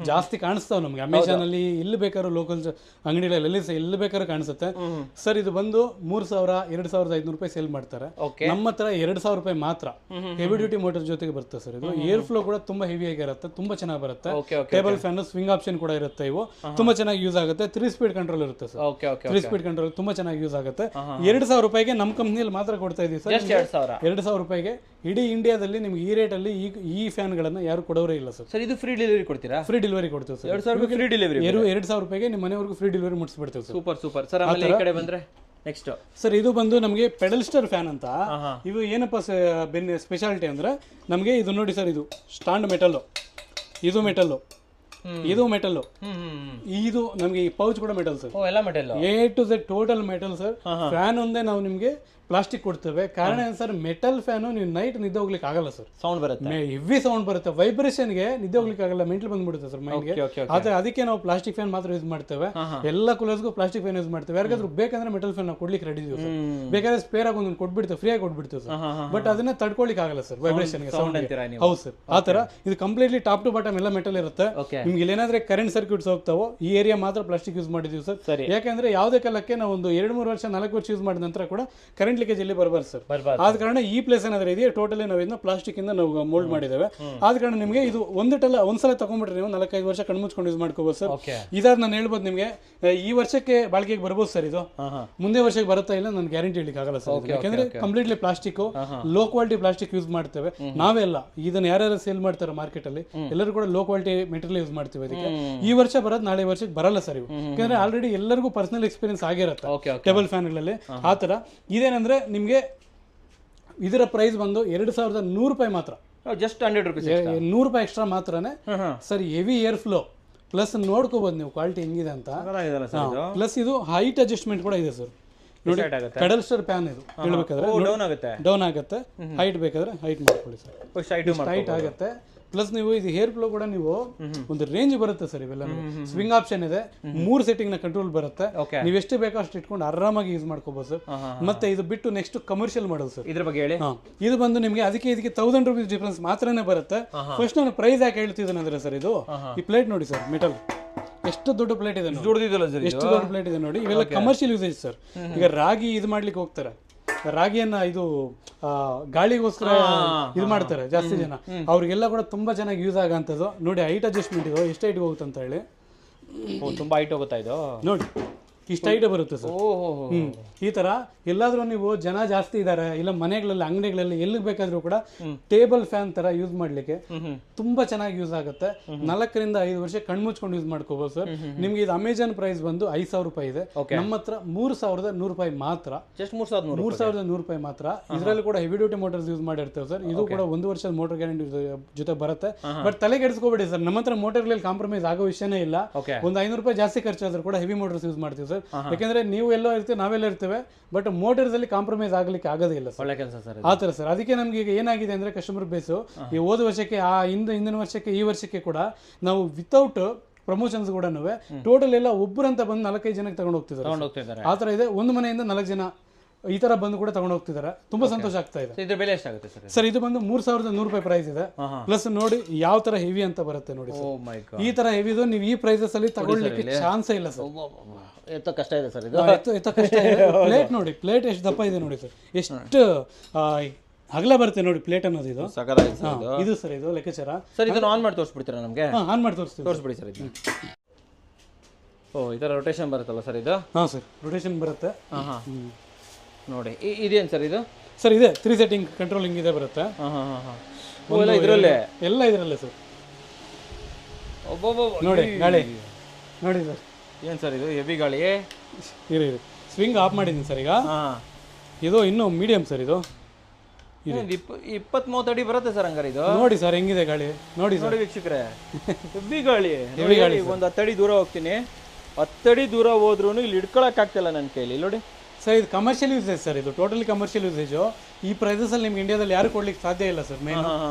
ಜಾಸ್ತಿ ಕಾಣಿಸ್ತಾವ ನಮ್ಗೆ ಅಮೆಜಾನ್ ಅಲ್ಲಿ, ಇಲ್ಲಿ ಬೇಕಾದ್ರೂ ಲೋಕಲ್ ಅಂಗಡಿಗಳಲ್ಲಿ ಎಲ್ಲಿ ಬೇಕಾದ್ರೂ ಕಾಣಿಸುತ್ತೆ ಸರ್. ಇದು ಬಂದು 3,000, 2,500 ರೂಪಾಯಿ ಸೇಲ್ ಮಾಡ್ತಾರೆ. ನಮ್ಮ ಹತ್ರ 2,000 ರೂಪಾಯಿ ಮಾತ್ರ. ಹೆವಿ ಡ್ಯೂಟಿ ಮೋಟರ್ ಜೊತೆಗೆ ಬರುತ್ತೆ ಸರ್. ಇದು ಏರ್ ಫ್ಲೋ ಕೂಡ ತುಂಬಾ ಹೆವಿ ಆಗಿರುತ್ತೆ, ತುಂಬಾ ಚೆನ್ನಾಗಿ ಬರುತ್ತೆ. ಟೇಬಲ್ ಫ್ಯಾನ್, ಸ್ವಿಂಗ್ ಆಪ್ಷನ್ ಕೂಡ ಇರುತ್ತೆ. ಇವು ತುಂಬಾ ಚೆನ್ನಾಗಿ ಯೂಸ್ ಆಗುತ್ತೆ. 3 ಸ್ಪೀಡ್ ಕಂಟ್ರೋಲ್ ಇರುತ್ತೆ ಸರ್. 3 ಸ್ಪೀಡ್ ಕಂಟ್ರೋಲ್ ತುಂಬಾ ಚೆನ್ನಾಗಿ ಯೂಸ್ ಆಗುತ್ತೆ. 2,000 ರೂಪಾಯಿಗೆ ನಮ್ಮ ಕಂಪ್ನಿಯಲ್ಲಿ ಮಾತ್ರ ಕೊಡ್ತಾ ಇದೀವಿ ಸರ್. 2,000 ರೂಪಾಯಿಗೆ ಇಡೀ ಇಂಡಿಯಾದಲ್ಲಿ ನಿಮ್ಗೆ ಈ ರೇಟ್ ಅಲ್ಲಿ ಅಲ್ಲಿ ಈ ಫ್ಯಾನ್ಗಳನ್ನ ಯಾರು ಕೊಡೋರೇ ಇಲ್ಲ ಸರ್. ಸರ್ ಇದು ಫ್ರೀ ಡೆಲಿವರಿ ಕೊಡ್ತೀರಾ? ಫ್ರೀ ಡೆಲಿವರಿ ಕೊಡ್ತೀವಿ ಸರ್. 2000 ಫ್ರೀ ಡೆಲಿವರಿ, 2,000 ರೂಪಾಯಿಗೆ ನಿಮ್ಮ ಮನೆವರೆಗೂ ಫ್ರೀ ಡೆಲಿವರಿ ಮುಟ್ಟಿಸ್ಬಿಡ್ತೀವಿ ಸರ್. Super super sir. ಆಮೇಲೆ ಈ ಕಡೆ ಬಂದ್ರೆ ನೆಕ್ಸ್ಟ್ ಸರ್ ಇದು ಬಂದು ನಮಗೆ ಪೆಡಲ್ಸ್ಟರ್ ಫ್ಯಾನ್ ಅಂತ. ಇವು ಏನಪ್ಪ ಸ್ಪೆಷಾಲಿಟಿ ಅಂದ್ರೆ ನಮಗೆ ಇದು ನೋಡಿ ಸರ್, ಇದು ಸ್ಟಾಂಡ್ ಮೆಟಲ್ಲು, ಇದು ಮೆಟಲ್ಲು, ಇದು ಮೆಟಲ್ಲು, ಇದು ನಮಗೆ ಈ ಪೌಚ್ ಕೂಡ ಮೆಟಲ್ ಸರ್. ಎಲ್ಲ metal A to Z total metal sir. Fan ಒಂದೇ ನಾವು ನಿಮಗೆ ಪ್ಲಾಸ್ಟಿಕ್ ಕೊಡ್ತೇವೆ. ಕಾರಣ ಏನು ಸರ್, ಮೆಟಲ್ ಫ್ಯಾನು ನೀವು ನೈಟ್ ನಿದ್ದೆ ಹೋಗ್ಲಿಕ್ಕೆ ಆಗಲ್ಲ ಸರ್. ಸೌಂಡ್ ಬರುತ್ತೆ, ಹೆವಿ ಸೌಂಡ್ ಬರುತ್ತೆ, ವೈಬ್ರೇಷನ್ಗೆ ನಿದ್ದೆ ಹೋಗ್ಲಿಕ್ಕೆ ಆಗಲ್ಲ, ಮೆಂಟಲ್ ಬಂದ್ಬಿಡುತ್ತೆ ಸರ್ ಮೈಂಡ್ಗೆ. ಆದ್ರೆ ಅದಕ್ಕೆ ನಾವು ಪ್ಲಾಸ್ಟಿಕ್ ಫ್ಯಾನ್ ಮಾತ್ರ ಯೂಸ್ ಮಾಡ್ತೇವೆ. ಎಲ್ಲ ಕೂಲರ್ಸ್ಗೂ ಪ್ಲಾಸ್ಟಿಕ್ ಫ್ಯಾನ್ ಯೂಸ್ ಮಾಡ್ತೇವೆ. ಯಾರಿಗಾದ್ರೂ ಬೇಕಂದ್ರೆ ಮೆಟಲ್ ಫ್ಯಾನ್ ನಾವು ಕೊಡ್ಲಿಕ್ಕೆ ರೆಡಿ ಇದೀವಿ ಸರ್. ಬೇಕಾದ್ರೆ ಸ್ಪೇರ್ ಆಗಿ ಒಂದೊಂದು ಕೊಟ್ಬಿಡ್ತೇವೆ, ಫ್ರೀ ಆಗಿ ಕೊಟ್ಬಿಡ್ತೇವೆ ಸರ್. ಬಟ್ ಅದನ್ನ ತಡ್ಕೊಳಿಕ್ ಆಗಲ್ಲ ಸರ್ ವೈಬ್ರೇಷನ್ಗೆ, ಸೌಂಡ್. ಹೌದು ಸರ್, ಆ ತರ ಇದು ಕಂಪ್ಲೀಟ್ಲಿ ಟಾಪ್ ಟು ಬಾಟಮ್ ಎಲ್ಲ ಮೆಟಲ್ ಇರುತ್ತೆ. ನಿಮ್ಗೆ ಇಲ್ಲೇನಾದ್ರೆ ಕರೆಂಟ್ ಸರ್ಕ್ಯೂಟ್ಸ್ ಹೋಗ್ತಾವೋ ಈ ಏರಿಯಾ ಮಾತ್ರ ಪ್ಲಾಸ್ಟಿಕ್ ಯೂಸ್ ಮಾಡಿದೀವಿ ಸರ್. ಯಾಕಂದ್ರೆ ಯಾವುದೇ ಕಾಲಕ್ಕೆ ನಾವು ಒಂದು 2-3 ವರ್ಷ 4 ವರ್ಷ ಯೂಸ್ ಮಾಡಿದ ನಂತರ ಕೂಡ ಕರೆಂಟ್ ಲೀಕೇಜ್ ಇಲ್ಲಿ ಬರಬಾರ್ದು ಸರ್. ಆದ ಕಾರಣ ಈ ಪ್ಲೇಸ್ ಏನಾದ್ರೆ ಇದೆಯಾ ಟೋಟಲಿ ನಾವು ಇದನ್ನ ಪ್ಲಾಸ್ಟಿಕ್ ಇಂದ ನಾವು ಮೋಲ್ಡ್ ಮಾಡಿದ್ದೇವೆ. ಆದ ಕಾರಣ ನಿಮಗೆ ಇದು ಒಂದ್ಸಲ ತಗೊಂಡ್ಬಿಟ್ರೆ ನೀವು 4-5 ವರ್ಷ ಕಣ್ಮುಚ್ಕೊಂಡು ಯೂಸ್ ಮಾಡ್ಕೋಬಹುದು ಸರ್. ಇದಾದ ನಾನು ಹೇಳ್ಬೋದು ನಿಮಗೆ ಈ ವರ್ಷಕ್ಕೆ ಬಾಳಿಕೆಗೆ ಬರ್ಬೋದು ಸರ್. ಇದು ಮುಂದೆ ವರ್ಷಕ್ಕೆ ಬರುತ್ತಾ ಇಲ್ಲ ನಾನು ಗ್ಯಾರಂಟಿ ಹೇಳಲಿಕ್ಕೆ ಆಗಲ್ಲ ಸರ್. ಯಾಕಂದ್ರೆ completely plastic, low quality plastic use ಮಾಡ್ತೇವೆ. ನಾವೆಲ್ಲ ಇದನ್ನ ಯಾರ್ಯಾರು ಸೇಲ್ ಮಾಡ್ತಾರೆ ಮಾರ್ಕೆಟ್ ಅಲ್ಲಿ ಎಲ್ಲರೂ ಕೂಡ ಲೋ ಕ್ವಾಲಿಟಿ ಮೆಟೀರಿಯಲ್ ಯೂಸ್ ಮಾಡ್ತೀವಿ. ಅದಕ್ಕೆ ಈ ವರ್ಷ ಬರೋದು ನಾಳೆ ವರ್ಷಕ್ಕೆ ಬರಲ್ಲ ಸರ್ ಇವು. ಯಾಕಂದ್ರೆ ಆಲ್ರೆಡಿ ಎಲ್ಲರಿಗೂ ಪರ್ಸನಲ್ ಎಕ್ಸ್ಪೀರಿಯನ್ಸ್ ಆಗಿರುತ್ತೆ ಟೇಬಲ್ ಫ್ಯಾನ್ಗಳಲ್ಲಿ. ಆ ತರ ಇದೇನಂದ್ರೆ ನಿಮ್ಗೆ ಇದರ ಪ್ರೈಸ್ ಬಂದು 2,100 ರೂಪಾಯಿ ಮಾತ್ರ. ಜಸ್ಟ್ 100 ರೂಪೀಸ್, 100 ರೂಪಾಯಿ ಎಕ್ಸ್ಟ್ರಾ ಮಾತ್ರನೇ sir. Heavy air flow plus ನೋಡ್ಕೋಬಹುದು ನೀವು ಕ್ವಾಲಿಟಿ ಹೆಂಗಿದೆ ಅಂತ. ಪ್ಲಸ್ ಇದು ಹೈಟ್ ಅಡ್ಜಸ್ಟ್ಮೆಂಟ್ ಕೂಡ ಇದೆ ಸರ್. ನೋಡಿ ಪೆಡಲ್ಸ್ಟರ್ ಫ್ಯಾನ್ ಇದು ಹೇಳ್ಬೇಕಾದ್ರೆ ಡೌನ್ ಆಗುತ್ತೆ, ಹೈಟ್ ಬೇಕಾದ್ರೆ ಹೈಟ್ ಮಾಡ್ಕೊಳ್ಳಿ ಸರ್, ಹೈಟ್ ಆಗುತ್ತೆ. ಪ್ಲಸ್ ನೀವು ಇದು ಹೇರ್ ಫ್ಲೋ ಕೂಡ ನೀವು ಒಂದು ರೇಂಜ್ ಬರುತ್ತೆ ಸರ್. ಇವೆಲ್ಲ ಸ್ವಿಂಗ್ ಆಪ್ಷನ್ ಇದೆ, 3 ಸೆಟ್ಟಿಂಗ್ ನ ಕಂಟ್ರೋಲ್ ಬರುತ್ತೆ. ನೀವು ಎಷ್ಟು ಬೇಕೋ ಅಷ್ಟು ಇಟ್ಕೊಂಡು ಆರಾಮಾಗಿ ಯೂಸ್ ಮಾಡ್ಕೋಬಹುದು ಸರ್. ಮತ್ತೆ ಇದು ಬಿಟ್ಟು ನೆಕ್ಸ್ಟ್ ಕಮರ್ಷಿಯಲ್ ಮಾಡಲ್ ಸರ್. ಇದ್ರ ಬಗ್ಗೆ ಹೇಳಿ. ಇದು ಬಂದು ನಿಮಗೆ ಇದಕ್ಕೆ 1,000 ರೂಪೀಸ್ ಡಿಫ್ರೆನ್ಸ್ ಮಾತ್ರನೇ ಬರುತ್ತೆ. ಫಸ್ಟ್ ನಾನು ಪ್ರೈಸ್ ಯಾಕೆ ಹೇಳ್ತಿದ್ದೇನೆ ಅಂದ್ರೆ ಸರ್, ಇದು ಈ ಪ್ಲೇಟ್ ನೋಡಿ ಸರ್, ಮೆಟಲ್ ಎಷ್ಟು ದೊಡ್ಡ ಪ್ಲೇಟ್ ಇದೆ, ಎಷ್ಟು ದೊಡ್ಡ ಪ್ಲೇಟ್ ಇದೆ ನೋಡಿ. ಇವೆಲ್ಲ ಕಮರ್ಷಿಯಲ್ ಯೂಸೇಜ್ ಸರ್. ಈಗ ರಾಗಿ ಇದು ಮಾಡ್ಲಿಕ್ಕೆ ಹೋಗ್ತಾರೆ, ರಾಗಿಯನ್ನ ಇದು ಗಾಳಿಗೋಸ್ಕರ ಇದು ಮಾಡ್ತಾರೆ ಜಾಸ್ತಿ ಜನ, ಅವ್ರಿಗೆಲ್ಲ ಕೂಡ ತುಂಬಾ ಚೆನ್ನಾಗಿ ಯೂಸ್ ಆಗಂತದ್ದು. ನೋಡಿ ಹೈಟ್ ಅಡ್ಜಸ್ಟ್ಮೆಂಟ್ ಇದು ಎಷ್ಟು ಹೈಟ್ ಹೋಗುತ್ತೆ ಅಂತ ಹೇಳಿ, ತುಂಬಾ ಹೈಟ್ ಹೋಗುತ್ತಾ ಇದು ನೋಡಿ, ಇಷ್ಟ ಹೈಟ್ ಬರುತ್ತೆ ಸರ್. ಈ ತರ ಎಲ್ಲಾದ್ರೂ ನೀವು ಜನ ಜಾಸ್ತಿ ಇದಾರೆ ಇಲ್ಲ ಮನೆಗಳಲ್ಲಿ ಅಂಗಡಿಗಳಲ್ಲಿ ಎಲ್ಲಿ ಬೇಕಾದ್ರೂ ಕೂಡ ಟೇಬಲ್ ಫ್ಯಾನ್ ತರ ಯೂಸ್ ಮಾಡ್ಲಿಕ್ಕೆ ತುಂಬಾ ಚೆನ್ನಾಗಿ ಯೂಸ್ ಆಗುತ್ತೆ. 4ರಿಂದ 5 ವರ್ಷ ಕಣ್ಮುಚ್ಕೊಂಡು ಯೂಸ್ ಮಾಡ್ಕೋಬಹುದು ಸರ್. ನಿಮ್ಗೆ ಇದು ಅಮೆಜಾನ್ ಪ್ರೈಸ್ ಬಂದು 5,000 ರೂಪಾಯಿ ಇದೆ. ನಮ್ಮ ಹತ್ರ 3,100 ರೂಪಾಯಿ ಮಾತ್ರ, ಜಸ್ಟ್ 3,100 ರೂಪಾಯಿ ಮಾತ್ರ. ಇದರಲ್ಲಿ ಕೂಡ ಹೆವಿ ಡ್ಯೂಟಿ ಮೋಟರ್ಸ್ ಯೂಸ್ ಮಾಡಿರ್ತೇವೆ ಸರ್. ಇದು ಕೂಡ 1 ವರ್ಷದ ಮೋಟರ್ ಗ್ಯಾರಂಟಿ ಜೊತೆ ಬರುತ್ತೆ. ಬಟ್ ತಲೆ ಕೆಡಿಸ್ಕೋಬೇಡಿ ಸರ್, ನಮ್ಮ ಹತ್ರ ಮೋಟರ್ಗಳಲ್ಲಿ ಕಾಂಪ್ರಮೈಸ್ ಆಗೋ ವಿಷಯನೇ ಇಲ್ಲ. ಒಂದು 500 ರೂಪಾಯಿ ಜಾಸ್ತಿ ಖರ್ಚಾದ್ರೂ ಕೂಡ ಹೆವಿ ಮೋಟರ್ಸ್ ಯೂಸ್ ಮಾಡ್ತೀವಿ ಸರ್. ಯಾಕಂದ್ರೆ ನೀವು ಎಲ್ಲೋ ಇರ್ತೀವಿ, ನಾವೆಲ್ಲ ಇರ್ತೇವೆ, ಬಟ್ ಮೋಟರ್ಸ್ ಅಲ್ಲಿ ಕಾಂಪ್ರಮೈಸ್ ಆಗ್ಲಿಕ್ಕೆ ಆಗೋದಿಲ್ಲ ಒಳ್ಳೆ ಕೆಲಸ ಸರ್. ಆ ತರ ಸರ್. ಅದಕ್ಕೆ ನಮ್ಗೆ ಈಗ ಏನಾಗಿದೆ ಅಂದ್ರೆ ಕಸ್ಟಮರ್ ಬೇಸು ಈ ಹೋದ ವರ್ಷಕ್ಕೆ ಹಿಂದಿನ ವರ್ಷಕ್ಕೆ ಈ ವರ್ಷಕ್ಕೆ ಕೂಡ ನಾವು ವಿತೌಟ್ ಪ್ರಮೋಷನ್ಸ್ ಕೂಡ ಟೋಟಲ್ ಎಲ್ಲ ಒಬ್ಬರಂತ ಬಂದು 4-5 ಜನಕ್ಕೆ ತಗೊಂಡು ಹೋಗ್ತಿದ್ದಾರೆ. ಆ ತರ ಇದೆ. ಒಂದು ಮನೆಯಿಂದ 4 ಜನ ಈ ತರ ಬಂದು ಕೂಡ ತಗೊಂಡು ಹೋಗ್ತಿದ್ದಾರೆ. ತುಂಬಾ ಸಂತೋಷ ಆಗ್ತಾ ಇದೆ. ಇದ್ರ ಬೆಲೆ ಎಷ್ಟಾಗುತ್ತೆ ಸರ್? ಸರ್ ಇದು ಬಂದು 3,100 ರೂಪಾಯಿ ಪ್ರೈಸ್ ಇದೆ. ಪ್ಲಸ್ ನೋಡಿ ಯಾವ ತರ ಹೆವಿ ಅಂತ ಬರುತ್ತೆ ನೋಡಿ. ಈ ತರ ಹೆವಿದು ನೀವು ಈ ಪ್ರೈಸಸ್ ಅಲ್ಲಿ ತಗೊಳ್ಳಿಕ್ಕೆ ಚಾನ್ಸೇ ಇಲ್ಲ ಸರ್. ಎತ್ತೋ ಕಷ್ಟ ಇದೆ ಸರ್. ಎತ್ತೋ ಕಷ್ಟ ಇದೆ. ಪ್ಲೇಟ್ ನೋಡಿ, ಪ್ಲೇಟ್ ಎಷ್ಟು ದಪ್ಪ ಇದೆ ನೋಡಿ ಸರ್, ಎಷ್ಟು ಅಗಲ ಬರುತ್ತೆ ನೋಡಿ ಪ್ಲೇಟ್ ಅನ್ನೋದು. ಇದು ಇದು ಸರ್, ಇದು ಲೆಕ್ಕಾಚಾರ ಸರ್. ಇದನ್ನ ಆನ್ ಮಾಡಿ ತೋರಿಸ್ಬಿಡ್ತೀರಾ ನಮಗೆ? ಆನ್ ಮಾಡಿ ತೋರಿಸ್ಬಿಡಿ ಸರ್ ಇದನ್ನ. ಓ, ಈ ತರ ರೊಟೇಷನ್ ಬರುತ್ತಲ್ಲ ಸರ್ ಇದು? ಹಾಂ ಸರ್, ರೊಟೇಷನ್ ಬರುತ್ತೆ ನೋಡಿ. ಇದೇನು ಸರ್ ಇದು? ಸರ್ ಇದೆ 3 ಸೆಟ್ಟಿಂಗ್ ಕಂಟ್ರೋಲಿಂಗ್ ಇದೆ ಬರುತ್ತೆ. ಇದರಲ್ಲೇ ಎಲ್ಲ ಇದರಲ್ಲೇ ಸರ್. ನೋಡಿ ಗಾಳಿ ನೋಡಿ ಸರ್. ಏನು ಸರ್ ಇದು? ಹೆವಿ ಗಾಳಿ. ಇರಿ ಸ್ವಿಂಗ್ ಆಫ್ ಮಾಡಿದ್ದೀನಿ ಸರ್ ಈಗ. ಇದು ಇನ್ನೂ ಮೀಡಿಯಂ ಸರ್. ಇದು 20-30 ಅಡಿ ಬರುತ್ತೆ ಸರ್ ಹಂಗಾರೆ ಇದು. ನೋಡಿ ಸರ್ ಹೆಂಗಿದೆ ಗಾಳಿ ನೋಡಿ ವೀಕ್ಷಕರೇ. ಹೆವಿ ಗಾಳಿ. ಒಂದು 10 ಅಡಿ ದೂರ ಹೋಗ್ತೀನಿ, 10 ಅಡಿ ದೂರ ಹೋದ್ರೂ ಇಲ್ಲಿ ಹಿಡ್ಕೊಳಕ್ ಆಗ್ತಿಲ್ಲ ನನ್ನ ಕೈಲಿ. ನೋಡಿ ಸರ್, ಇದು ಕಮರ್ಷಿಯಲ್ ಯೂಸೇಜ್ ಸರ್. ಇದು ಟೋಟಲಿ ಕಮರ್ಷಿಯಲ್ ಯೂಸೇಜು. ಈ ಪ್ರೈಸಸ್ ಅಲ್ಲಿ ನಿಮ್ಗೆ ಇಂಡಿಯಾದಲ್ಲಿ ಯಾರು ಕೊಡ್ಲಿಕ್ಕೆ ಸಾಧ್ಯ ಇಲ್ಲ ಸರ್. ಮೇನ್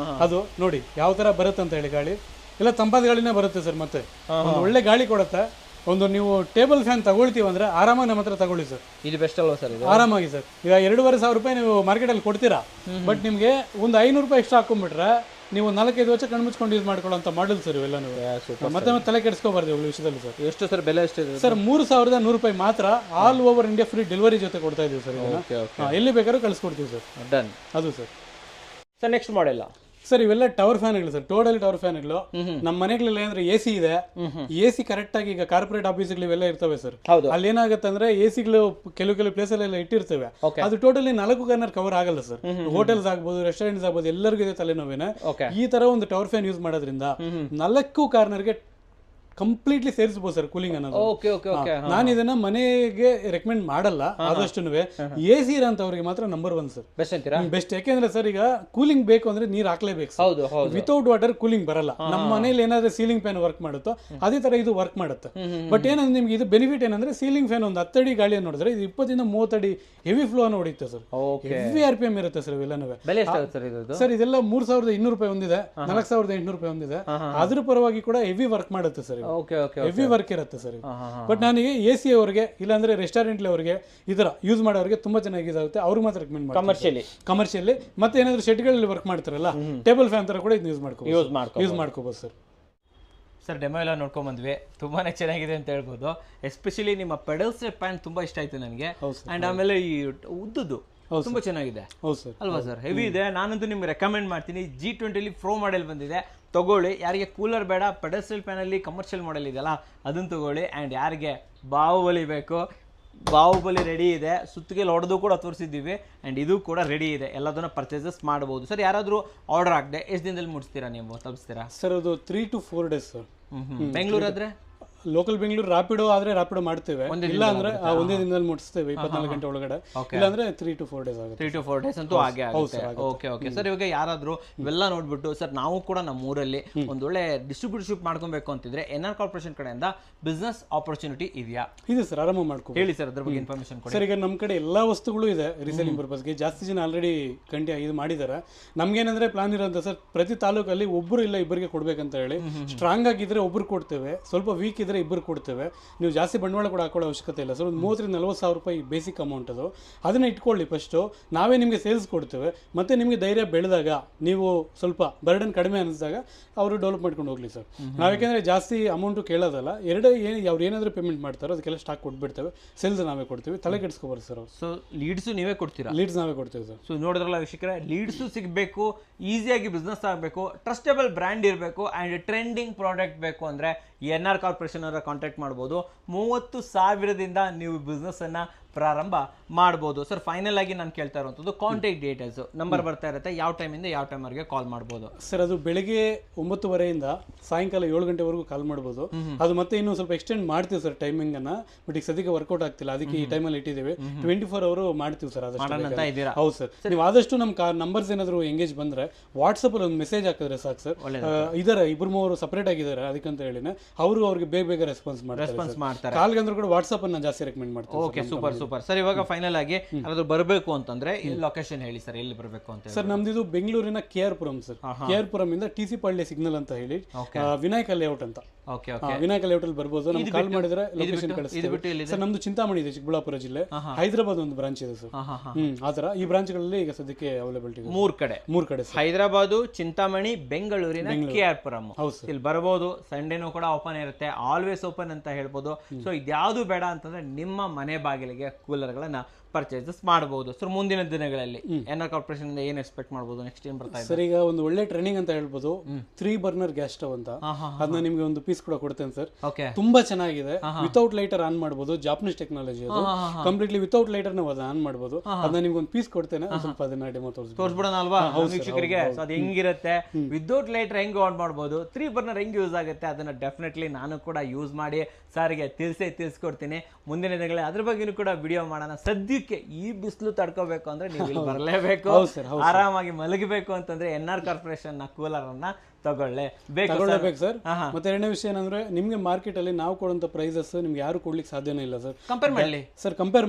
ಅದು ನೋಡಿ ಯಾವ ತರ ಬರುತ್ತೆ ಅಂತ ಹೇಳಿ. ಗಾಳಿ ಎಲ್ಲ ತಂಪಾದ ಗಾಳಿನೇ ಬರುತ್ತೆ ಸರ್. ಮತ್ತೆ ಒಂದು ಒಳ್ಳೆ ಗಾಳಿ ಕೊಡುತ್ತೆ. ಒಂದು ನೀವು ಟೇಬಲ್ ಫ್ಯಾನ್ ತಗೊಳ್ತೀವಿ ಅಂದ್ರೆ ಆರಾಮಾಗಿ ನಮ್ಮ ಹತ್ರ ತಗೊಳ್ಳಿ ಸರ್. ಇದು ಬೆಸ್ಟ್ ಅಲ್ವಾ ಸರ್? ಆರಾಮಾಗಿ ಸರ್. ಈಗ 2,500 ರೂಪಾಯಿ ನೀವು ಮಾರ್ಕೆಟಲ್ಲಿ ಕೊಡ್ತೀರಾ, ಬಟ್ ನಿಮಗೆ ಒಂದು 500 ರೂಪಾಯಿ ಎಕ್ಸ್ಟ್ರಾ ಹಾಕೊಂಡ್ಬಿಟ್ರೆ ನೀವು 4-5 ವರ್ಷ ಕಣ್ಮುಚ್ಕೊಂಡು ಯೂಸ್ ಮಾಡ್ಕೊಳ್ಳೋ ಮಾಡಲ್ ಸರ್ ಇವೆಲ್ಲ. ನೀವು ಮತ್ತೆ ತಲೆ ಕೆಡಿಸ್ಕೋಬಾರ್ದು ಇವುಗಳ ವಿಷಯದಲ್ಲಿ ಸರ್. ಎಷ್ಟು ಸರ್ ಬೆಲೆ? ಎಷ್ಟಿದೆ ಸರ್? 3,100 ರೂಪಾಯಿ ಮಾತ್ರ. All over India free delivery ಜೊತೆ ಕೊಡ್ತಾ ಇದೀವಿ ಸರ್. ಎಲ್ಲಿ ಬೇಕಾದ್ರೂ ಕಳಿಸ್ಕೊಡ್ತೀವಿ ಸರ್. ಡನ್. ಅದು ಸರ್. ಸರ್ ನೆಕ್ಸ್ಟ್ ಮಾಡೆಲ್ಲ ಸರ್ ಇವೆಲ್ಲ ಟವರ್ ಫ್ಯಾನ್ಗಳು ಸರ್, ಟೋಟಲ್ ಟವರ್ ಫ್ಯಾನ್ಗಳು. ನಮ್ಮ ಮನೆಗಳಲ್ಲಿ ಅಂದ್ರೆ ಎಸಿ ಇದೆ, ಎಸಿ ಕರೆಕ್ಟ್ ಆಗಿ ಈಗ ಕಾರ್ಪೊರೇಟ್ ಆಫೀಸ್ಗಳು ಇವೆಲ್ಲ ಇರ್ತವೆ ಸರ್. ಅಲ್ಲಿ ಏನಾಗುತ್ತೆ ಅಂದ್ರೆ ಎಸಿಗಳು ಕೆಲವು ಪ್ಲೇಸ್ ಅಲ್ಲೆಲ್ಲ ಇಟ್ಟಿರ್ತೇವೆ, ಅದು ಟೋಟಲಿ 4 ಕಾರ್ನರ್ ಕವರ್ ಆಗಲ್ಲ ಸರ್. ಹೋಟೆಲ್ಸ್ ಆಗ್ಬೋದು, ರೆಸ್ಟೋರೆಂಟ್ಸ್ ಆಗ್ಬೋದು, ಎಲ್ಲರಿಗೂ ಇದೆ ತಲೆನೋವೇನೆ. ಈ ತರ ಒಂದು ಟವರ್ ಫ್ಯಾನ್ ಯೂಸ್ ಮಾಡೋದ್ರಿಂದ 4 ಕಾರ್ನರ್ಗೆ ಕಂಪ್ಲೀಟ್ಲಿ ಸೇರಿಸಬಹುದು ಸರ್ ಕೂಲಿಂಗ್ ಅನ್ನೋದು. ನಾನು ಇದನ್ನ ಮನೆಗೆ ರೆಕಮೆಂಡ್ ಮಾಡಲ್ಲ ಆದಷ್ಟು. ಎಸಿ ಇರೋಂಥವ್ರಿಗೆ ಮಾತ್ರ ನಂಬರ್ 1 ಸರ್, ಬೆಸ್ಟ್. ಯಾಕೆಂದ್ರೆ ಸರ್ ಈಗ ಕೂಲಿಂಗ್ ಬೇಕು ಅಂದ್ರೆ ನೀರ್ ಹಾಕ್ಲೇಬೇಕು. ವಿತೌಟ್ ವಾಟರ್ ಕೂಲಿಂಗ್ ಬರಲ್ಲ. ನಮ್ಮ ಮನೇಲಿ ಏನಾದ್ರೆ ಸೀಲಿಂಗ್ ಫ್ಯಾನ್ ವರ್ಕ್ ಮಾಡುತ್ತೋ ಅದೇ ತರ ಇದು ವರ್ಕ್ ಮಾಡುತ್ತೆ. ಬಟ್ ಏನಂದ್ರೆ ನಿಮ್ಗೆ ಇದು ಬೆನಿಫಿಟ್ ಏನಂದ್ರೆ ಸೀಲಿಂಗ್ ಫ್ಯಾನ್ ಒಂದು 10 ಅಡಿ ಗಾಳಿಯನ್ನು ನೋಡಿದ್ರೆ ಇದು 20 ಇಂದ 30 ಅಡಿ ಹೆವಿ ಫ್ಲೋ ಅನ್ನು ಹೊಡಿಯುತ್ತೆ ಸರ್. ಹೆವಿ RPM ಇರುತ್ತೆ ಸರ್ ಇವೆಲ್ಲನೂ. ಸರ್ ಇದೆಲ್ಲ 3200 ರೂಪಾಯಿ ಒಂದಿದೆ, 4800 ರೂಪಾಯಿ ಒಂದಿದೆ. ಅದ್ರ ಪರವಾಗಿ ಕೂಡ ಹೆವಿ ವರ್ಕ್ ಮಾಡುತ್ತೆ ಸರ್, ಹೆವಿ ವರ್ಕ್ ಇರುತ್ತೆ ಸರ್. ಬಟ್ ನನಗೆ ಎಸಿ ಅವರಿಗೆ ಇಲ್ಲಾಂದ್ರೆ ರೆಸ್ಟೋರೆಂಟ್ ಅವರಿಗೆ ಈ ತರ ಯೂಸ್ ಮಾಡೋರಿಗೆ ತುಂಬಾ ಚೆನ್ನಾಗಿ ಇದಾಗುತ್ತೆ. ಅವ್ರಿಗೆ ಮಾತ್ರ ರೆಕಮೆಂಡ್ ಮಾಡ್ತೀನಿ ಕಮರ್ಷಿಯಲಿ. ಮತ್ತೆ ಏನಾದ್ರು ಶೆಡ್ಗಳಲ್ಲಿ ವರ್ಕ್ ಮಾಡ್ತಾರಲ್ಲ, ಟೇಬಲ್ ಫ್ಯಾನ್ ತರ ಕೂಡ ಇದನ್ನ ಯೂಸ್ ಮಾಡ್ಕೋಬಹುದು ಸರ್. ಸರ್ ಡೆಮೋ ಎಲ್ಲ ನೋಡ್ಕೊಂಡ್ ಬಂದ್ವಿ, ತುಂಬಾನೇ ಚೆನ್ನಾಗಿದೆ ಅಂತ ಹೇಳ್ಬೋದು. ಎಸ್ಪೆಷಲಿ ನಿಮ್ಮ ಪೆಡಲ್ ಸ್ಟೆಪ್ ಪ್ಯಾನ್ ತುಂಬಾ ಇಷ್ಟ ಆಯ್ತು ನನಗೆ. ಅಂಡ್ ಆಮೇಲೆ ಈ ಉದ್ದದ್ದು ತುಂಬಾ ಚೆನ್ನಾಗಿದೆ ಅಲ್ವಾ ಸರ್, ಹೆವಿ ಇದೆ. ನಾನಂತೂ ನಿಮ್ಗೆ ರೆಕಮೆಂಡ್ ಮಾಡ್ತೀನಿ. G20 Pro ಮಾಡೆಲ್ ಬಂದಿದೆ, ತಗೊಳ್ಳಿ. ಯಾರಿಗೆ ಕೂಲರ್ ಬೇಡ, ಪೆಡಸ್ಟಲ್ ಪ್ಯಾನಲ್ಲಿ ಕಮರ್ಷಿಯಲ್ ಮಾಡೆಲ್ ಇದೆಯಲ್ಲ ಅದನ್ನು ತಗೊಳ್ಳಿ. ಆ್ಯಂಡ್ ಯಾರಿಗೆ ಬಾಹುಬಲಿ ಬೇಕು, ಬಾಹುಬಲಿ ರೆಡಿ ಇದೆ, ಸುತ್ತಿಗೆಲ್ಲ ಹೊಡೆದು ಕೂಡ ತೋರಿಸಿದ್ದೀವಿ. ಆ್ಯಂಡ್ ಇದು ಕೂಡ ರೆಡಿ ಇದೆ, ಎಲ್ಲದನ್ನ ಪರ್ಚೇಸಸ್ ಮಾಡ್ಬೋದು. ಸರ್ ಯಾರಾದರೂ ಆರ್ಡರ್ ಆಗದೆ ಎಷ್ಟು ದಿನದಲ್ಲಿ ಮುಟ್ಟಿಸ್ತೀರಾ, ನೀವು ತಲುಪಿಸ್ತೀರಾ? ಸರ್ ಅದು 3 to 4 days ಸರ್. ಬೆಂಗಳೂರು ಆದ್ರೆ ಲೋಕಲ್ ಬೆಂಗಳೂರು ರಾಪಿಡೋ ಆದ್ರೆ ರಾಪಿಡೋ ಮಾಡ್ತೇವೆ, ಇಲ್ಲ ಅಂದ್ರೆ ಒಂದೇ ದಿನದಲ್ಲಿ ಮುಟ್ಟಿಸ್ತೇವೆ 24 ಗಂಟೆ ಒಳಗಡೆ. ಇಲ್ಲ ಅಂದ್ರೆ 3 to 4 days ಆಗುತ್ತೆ. 3 to 4 days ಅಂತೂ ಹಾಗೆ ಆಗುತ್ತೆ. ಓಕೆ ಸರ್, ಇವಾಗ ಯಾರಾದ್ರೂ ಇವೆಲ್ಲ ನೋಡ್ಬಿಟ್ಟು ಸರ್ ನಾವು ಕೂಡ ನಮ್ಮ ಊರಲ್ಲಿ ಒಂದೊಳ್ಳೆ ಡಿಸ್ಟ್ರಿಬ್ಯೂಟರ್ಶಿಪ್ ಮಾಡ್ಕೊಬೇಕು ಅಂತಿದ್ರೆ NR ಕಾರ್ಪೊರೇಷನ್ ಕಡೆಯಿಂದ ಬಿಸ್ನೆಸ್ ಆಪರ್ಚುನಿಟಿ ಇದೆಯಾ? ಇದೆ ಸರ್, ಆರಾಮ ಮಾಡ್ಕೊ. ಹೇಳಿ ಸರ್ ಅದ್ರ ಬಗ್ಗೆ ಇನ್ಫಾರ್ಮೇಶನ್ ಕೊಡಿ. ಸರ್ ಈಗ ನಮ್ಮ ಕಡೆ ಎಲ್ಲಾ ವಸ್ತುಗಳು ಇದೆ ರೀಸೇಲಿಂಗ್ ಪರ್ಪಸ್ಗೆ. ಜಾಸ್ತಿ ಜನ ಆಲ್ರೆಡಿ ಇದು ಮಾಡಿದ್ದಾರೆ. ನಮ್ಗೇನಂದ್ರೆ ಪ್ಲಾನ್ ಇರೋಂತ ಸರ್, ಪ್ರತಿ ತಾಲೂಕಲ್ಲಿ ಒಬ್ರು ಇಲ್ಲ ಇಬ್ಬರಿಗೆ ಕೊಡ್ಬೇಕಂತ ಹೇಳಿ. ಸ್ಟ್ರಾಂಗ್ ಆಗಿದ್ರೆ ಒಬ್ರು ಕೊಡ್ತೇವೆ, ಸ್ವಲ್ಪ ವೀಕ್ ಇದ್ರೆ ಇಬ್ಬರು ಕೊಡ್ತೇವೆ. ನೀವು ಜಾಸ್ತಿ ಬಂಡವಾಳ ಕೂಡ ಹಾಕೊಳ್ಳೋ ಅವಶ್ಯಕತೆ ಇಲ್ಲ ಸರ್. ಒಂದು 30 ರಿಂದ 40 ಸಾವಿರ ರೂಪಾಯಿ ಬೇಸಿಕ್ ಅಮೌಂಟ್ ಅದು. ಅದನ್ನ ಇಟ್ಕೊಳ್ಳಿ ಫಸ್ಟು. ನಾವೇ ನಿಮಗೆ ಸೇಲ್ಸ್ ಕೊಡ್ತೇವೆ. ಮತ್ತೆ ನಿಮಗೆ ಧೈರ್ಯ ಬೆಳೆದಾಗ, ನೀವು ಸ್ವಲ್ಪ ಬರ್ಡನ್ ಕಡಿಮೆ ಅನಿಸಿದಾಗ ಅವರು ಡೆವಲಪ್ ಮಾಡ್ಕೊಂಡು ಹೋಗ್ಲಿ ಸರ್. ನಾವು ಯಾಕೆಂದ್ರೆ ಜಾಸ್ತಿ ಅಮೌಂಟು ಕೇಳೋದಲ್ಲ, ಅವ್ರು ಏನಾದರೂ ಪೇಮೆಂಟ್ ಮಾಡ್ತಾರೋ ಅದಕ್ಕೆಲ್ಲ ಸ್ಟಾಕ್ ಕೊಟ್ಬಿಡ್ತೇವೆ. ಸೇಲ್ಸ್ ನಾವೇ ಕೊಡ್ತೀವಿ, ತಲೆ ಕೆಡಿಸ್ಕೊಬಾರ್ದು ಸರ್. ಸೊ ಲೀಡ್ಸು ನೀವೇ ಕೊಡ್ತೀರಾ? ಲೀಡ್ಸ್ ನಾವೇ ಕೊಡ್ತೀವಿ ಸರ್. ಸೊ ನೋಡಿದ್ರಲ್ಲ ವೀಕ್ಷಕರೇ, ಲೀಡ್ಸು ಸಿಗಬೇಕು, ಈಸಿಯಾಗಿ ಬಿಸ್ನೆಸ್ ಆಗಬೇಕು, ಟ್ರಸ್ಟೇಬಲ್ ಬ್ರ್ಯಾಂಡ್ ಇರಬೇಕು, ಆ್ಯಂಡ್ ಟ್ರೆಂಡಿಂಗ್ ಪ್ರಾಡಕ್ಟ್ ಬೇಕು ಅಂದರೆ NR ಕಾರ್ಪೊರೇಷನ್ ಅವರ ಕಾಂಟ್ಯಾಕ್ಟ್ ಮಾಡ್ಬೋದು. 30,000ದಿಂದ ನೀವು ಬಿಸ್ನೆಸ್ ಅನ್ನ ಪ್ರಾರಂಭ ಮಾಡ್ಬೋದು. ಸರ್ ಫೈನಲ್ ಆಗಿ ನಾನು ಕೇಳ್ತಾ ಇರುವಂಥದ್ದು ಕಾಂಟ್ಯಾಕ್ಟ್ ಡೀಟೇಲ್ಸ್ ನಂಬರ್ ಬರ್ತಾ ಇರುತ್ತೆ, ಯಾವ ಟೈಮಿಂದ ಯಾವ ಟೈಮ್ವರೆಗೆ ಕಾಲ್ ಮಾಡ್ಬೋದು? ಸರ್ ಅದು ಬೆಳಿಗ್ಗೆ 9:30ಯಿಂದ ಸಾಯಂಕಾಲ 7 ಗಂಟೆವರೆಗೂ ಕಾಲ್ ಮಾಡ್ಬೋದು. ಅದು ಮತ್ತೆ ಇನ್ನೂ ಸ್ವಲ್ಪ ಎಕ್ಸ್ಟೆಂಡ್ ಮಾಡ್ತೀವಿ ಸರ್ ಟೈಮಿಂಗ್ ಅನ್ನ. ಬಟ್ ಈಗ ಸದ್ಯಕ್ಕೆ ವರ್ಕೌಟ್ ಆಗ್ತಿಲ್ಲ, ಅದಕ್ಕೆ ಈ ಟೈಮಲ್ಲಿ ಇಟ್ಟಿದ್ದೀವಿ. 24 hour ಮಾಡ್ತೀವಿ ಸರ್ ಆದಷ್ಟು. ಹೌದು ಸರ್, ನೀವು ಆದಷ್ಟು ನಮ್ಮ ನಂಬರ್ಸ್ ಏನಾದರೂ ಎಂಗೇಜ್ ಬಂದ್ರೆ ವಾಟ್ಸಪ್ ಅಲ್ಲಿ ಒಂದು ಮೆಸೇಜ್ ಹಾಕಿದ್ರೆ ಸಾಕು ಸರ್. ಇದಾರೆ 2-3 ಸಪರೇಟ್ ಆಗಿದ್ದಾರೆ, ಅದಕ್ಕಂತ ಹೇಳಿನೇ ಅವ್ರಿಗೆ ಬೇಗ ರೆಸ್ಪಾನ್ಸ್ ಮಾಡ್ತಾರೆ. ಕಾಲ್ಗಂದ್ರೆ ಕೂಡ ವಾಟ್ಸಪ್ ಅನ್ನ ಜಾಸ್ತಿ ರೆಕಮೆಂಡ್ ಮಾಡ್ತಾರೆ. Okay, super sir. ಇವಾಗ ಫೈನಲ್ ಆಗಿ ಯಾರಾದ್ರೂ ಬರಬೇಕು ಅಂತಂದ್ರೆ ಲೊಕೇಶನ್ ಹೇಳಿ ಸರ್, ಎಲ್ಲಿ ಬರಬೇಕು ಅಂತ? ಸರ್ ನಮ್ದು ಬೆಂಗಳೂರಿನ KR Puram sir. KR Puram ಇಂದ TC ಪಾಳ್ಯ ಸಿಗ್ನಲ್ ಅಂತ ಹೇಳಿ ವಿನಾಯಕ ಲೇಔಟ್ ಅಂತ. ವಿನಾಯಕ ಲೇಔಟ್ ಅಲ್ಲಿ ಬರ್ಬೋದು. ನಮ್ಗೆ ಕಾಲ್ ಮಾಡಿದ್ರೆ ಲೊಕೇಶನ್ ಕಳಿಸ್ತೀವಿ ಸರ್. ನಮ್ದು ಚಿಂತಾಮಣಿ ಇದೆ, ಚಿಕ್ಕಬಳ್ಳಾಪುರ ಜಿಲ್ಲೆ. ಹೈದರಾಬಾದ್ ಒಂದು ಬ್ರಾಂಚ್ ಇದೆ ಸರ್. ಆತರ ಈ ಬ್ರಾಂಚ್ ಗಳಲ್ಲಿ ಈಗ ಸದ್ಯಕ್ಕೆ ಅವೈಲೇಬಿಲಿಟಿ 3 ಕಡೆ ಹೈದರಾಬಾದ್, ಚಿಂತಾಮಣಿ, ಬೆಂಗಳೂರಿನ KR ಪುರಂ. ಇಲ್ಲಿ ಬರಬಹುದು. ಸಂಡೇನೂ ಕೂಡ ಓಪನ್ ಇರುತ್ತೆ, ಆಲ್ವೇಸ್ ಓಪನ್ ಅಂತ ಹೇಳ್ಬೋದು. ಸೊ ಇದ್ಯಾವುದು ಬೇಡ ಅಂತಂದ್ರೆ ನಿಮ್ಮ ಮನೆ ಬಾಗಿಲಿಗೆ ಕೂಲರ್ಗಳನ್ನ ಪರ್ಚೇಸಸ್ ಮಾಡಬಹುದು. ಸರ್ ಮುಂದಿನ ದಿನಗಳಲ್ಲಿ NR ಕಾರ್ಪೊರೇಷನ್ ಏನ್ ಎಕ್ಸ್ಪೆಕ್ಟ್ ಮಾಡಬಹುದು? ನೆಕ್ಸ್ಟ್ ಏನ್ ಬರ್ತಾ ಇದೆ ಸರ್? ಈಗ ಒಂದು ಒಳ್ಳೆ ಟ್ರೈನಿಂಗ್ ಅಂತ ಹೇಳ್ಬೋದು, 3 ಬರ್ನರ್ ಗ್ಯಾಸ್ ಸ್ಟವ್ ಅಂತ. ಅದನ್ನ ನಿಮ್ಗೆ ಒಂದು ಪೀಸ್ ಕೂಡ ಕೊಡ್ತೇನೆ ಸರ್. ತುಂಬಾ ಚೆನ್ನಾಗಿದೆ. ವಿತೌಟ್ ಲೈಟರ್ ಆನ್ ಮಾಡಬಹುದು, ಜಾಪನೀಸ್ ಟೆಕ್ನಾಲಜಿ ಅದು. ಕಂಪ್ಲೀಟ್ಲಿ ವಿತೌಟ್ ಲೈಟರ್ ನಾವು ಅದನ್ನ ಆನ್ ಮಾಡಬಹುದು. ಅದನ್ನ ನಿಮ್ಗೆ ಒಂದು ಪೀಸ್ ಕೊಡ್ತೇನೆ, ಸ್ವಲ್ಪ ಅದನ್ನ ಡೆಮೋ ತೋರಿಸ್ಬಿಡೋಣ ಅಲ್ವಾ ವೀಕ್ಷಕರಿಗೆ? ಅದು ಹೆಂಗಿರುತ್ತೆ, ವಿತೌಟ್ ಲೈಟರ್ ಹೆಂಗ್ ಆನ್ ಮಾಡಬಹುದು, 3 ಬರ್ನರ್ ಹೆಂಗ್ ಯೂಸ್ ಆಗುತ್ತೆ, ಅದನ್ನ ಡೆಫಿನೆಟ್ಲಿ ನಾನು ಕೂಡ ಯೂಸ್ ಮಾಡಿ ಸಾರಿಗೆ ತಿಳಿಸ್ಕೊಡ್ತೀನಿ ಮುಂದಿನ ದಿನಗಳಲ್ಲಿ. ಅದ್ರ ಬಗ್ಗೆ ಕೂಡ ವಿಡಿಯೋ ಮಾಡೋಣ. ಸದ್ಯಕ್ಕೆ ಈ ಬಿಸಿಲು ತಡ್ಕೋಬೇಕು ಅಂದ್ರೆ ನೀವು ಇಲ್ಲಿ ಬರಲೇಬೇಕು. ಆರಾಮಾಗಿ ಮಲಗಬೇಕು ಅಂತಂದ್ರೆ NR ಕಾರ್ಪೊರೇಷನ್ ನ ಕೂಲರ್ ಅನ್ನ ತಗೊಳ್ಳೇಬೇಕು ಸರ್. ಮತ್ತೆ ಎರಡನೇ ವಿಷಯ ಏನಂದ್ರೆ, ನಿಮ್ಗೆ ಮಾರ್ಕೆಟ್ ಅಲ್ಲಿ ನಾವು ಕೊಡುವಂತ ಪ್ರೈಸಸ್ ನಿಮ್ಗೆ ಯಾರು ಕೊಡ್ಲಿಕ್ಕೆ ಸಾಧ್ಯನೇ ಇಲ್ಲ ಸರ್. ಕಂಪೇರ್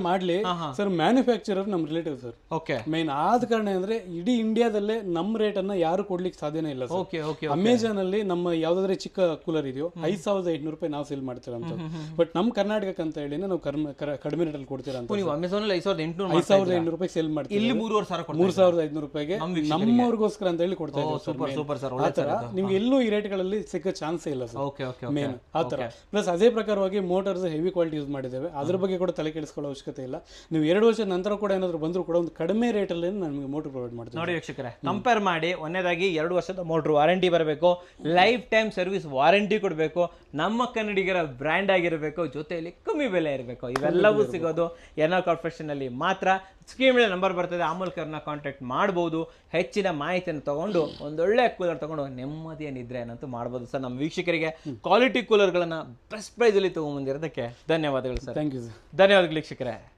ಮಾಡ್ಲಿ ಸರ್. ಮ್ಯಾನುಫ್ಯಾಕ್ಚರರ್ ನಮ್ ರಿಲೇಟಿವ್ ಸರ್. ಮೇನ್ ಆದ ಕಾರಣ ಅಂದ್ರೆ ಇಡೀ ಇಂಡಿಯಾದಲ್ಲೇ ನಮ್ ರೇಟ್ ಅನ್ನ ಯಾರು ಕೊಡ್ಲಿಕ್ಕೆ ಸಾಧ್ಯನೇ ಇಲ್ಲ ಸರ್. ಅಮೆಜಾನ್ ಅಲ್ಲಿ ನಮ್ಮ ಯಾವ್ದಾದ್ರೆ ಚಿಕ್ಕ ಕೂಲರ್ ಇದೆಯೋ 5,800 ರೂಪಾಯಿ ನಾವು ಸೇಲ್ ಮಾಡ್ತೀರಾ ಅಂತ. ಬಟ್ ನಮ್ ಕರ್ನಾಟಕಕ್ಕೆ ಅಂತ ಹೇಳಿ ನಾವು ಕಡಿಮೆ ರೇಟ್ ಅಲ್ಲಿ ಕೊಡ್ತೀರಾ ಅಂತ. 5,800 ರೂಪಾಯಿ ಸೇಲ್ ಮಾಡ್ತೀವಿ, 3,500 ರೂಪಾಯಿಗೆ ನಮ್ಮವ್ರಿಗೋಸ್ಕರ ಅಂತ ಹೇಳಿ ಕೊಡ್ತಾ ಇದ್ದೀವಿ. ನಿಮ್ಗೆ ಎಲ್ಲೂ ಈ ರೇಟ್ಗಳಲ್ಲಿ ಸಿಕ್ಕೋ ಚಾನ್ಸೇ ಇಲ್ಲ ಸರ್. ಓಕೆ ಓಕೆ ಮೇನ್ ಆ ಥರ. ಪ್ಲಸ್ ಅದೇ ಪ್ರಕಾರವಾಗಿ ಮೋಟರ್ಸ್ ಹೆವಿ ಕ್ವಾಲಿಟಿ ಯೂಸ್ ಮಾಡಿದ್ದೇವೆ, ಅದ್ರ ಬಗ್ಗೆ ಕೂಡ ತಲೆ ಕೆಡಿಸ್ಕೊಳ್ಳೋ ಅವಶ್ಯಕತೆ ಇಲ್ಲ. ನೀವು 2 ವರ್ಷದ ನಂತರ ಕೂಡ ಏನಾದ್ರು ಬಂದರೂ ಕೂಡ ಒಂದು ಕಡಿಮೆ ರೇಟಲ್ಲಿ ನಮಗೆ ಮೋಟರ್ ಪ್ರೊವೈಡ್ ಮಾಡ್ತೀವಿ. ನೋಡಿ ವೀಕ್ಷಕರೇ, ಕಂಪೇರ್ ಮಾಡಿ. ಒಂದನೇದಾಗಿ 2 ವರ್ಷದ ಮೋಟರ್ ವಾರಂಟಿ ಬರಬೇಕು, ಲೈಫ್ ಟೈಮ್ ಸರ್ವಿಸ್ ವಾರಂಟಿ ಕೊಡಬೇಕು, ನಮ್ಮ ಕನ್ನಡಿಗರ ಬ್ರ್ಯಾಂಡ್ ಆಗಿರಬೇಕು, ಜೊತೆಯಲ್ಲಿ ಕಮ್ಮಿ ಬೆಲೆ ಇರಬೇಕು. ಇವೆಲ್ಲವೂ ಸಿಗೋದು NR ಕಾರ್ಪೊರೇಷನ್ ಅಲ್ಲಿ ಮಾತ್ರ. ಸ್ಕ್ರೀನ್ ಮೇಲೆ ನಂಬರ್ ಬರ್ತದೆ, ಆ ಮೂಲಕ ಕಾಂಟ್ಯಾಕ್ಟ್ ಮಾಡ್ಬೋದು. ಹೆಚ್ಚಿನ ಮಾಹಿತಿಯನ್ನು ತಗೊಂಡು ಒಂದೊಳ್ಳೆ ಕೂಲರ್ ತಗೊಂಡು ನೆಮ್ಮದಿಯ ನಿದ್ರೆಯನ್ನಂತೂ ಮಾಡ್ಬೋದು ಸರ್. ನಮ್ಮ ವೀಕ್ಷಕರಿಗೆ ಕ್ವಾಲಿಟಿ ಕೂಲರ್ಗಳನ್ನ ಬೆಸ್ಟ್ ಪ್ರೈಸ್ ಅಲ್ಲಿ ತಗೊಂಡ್ಬಂದಿರೋದಕ್ಕೆ ಧನ್ಯವಾದಗಳು ಸರ್. Thank you sir. ಧನ್ಯವಾದಗಳು ವೀಕ್ಷಕರೇ.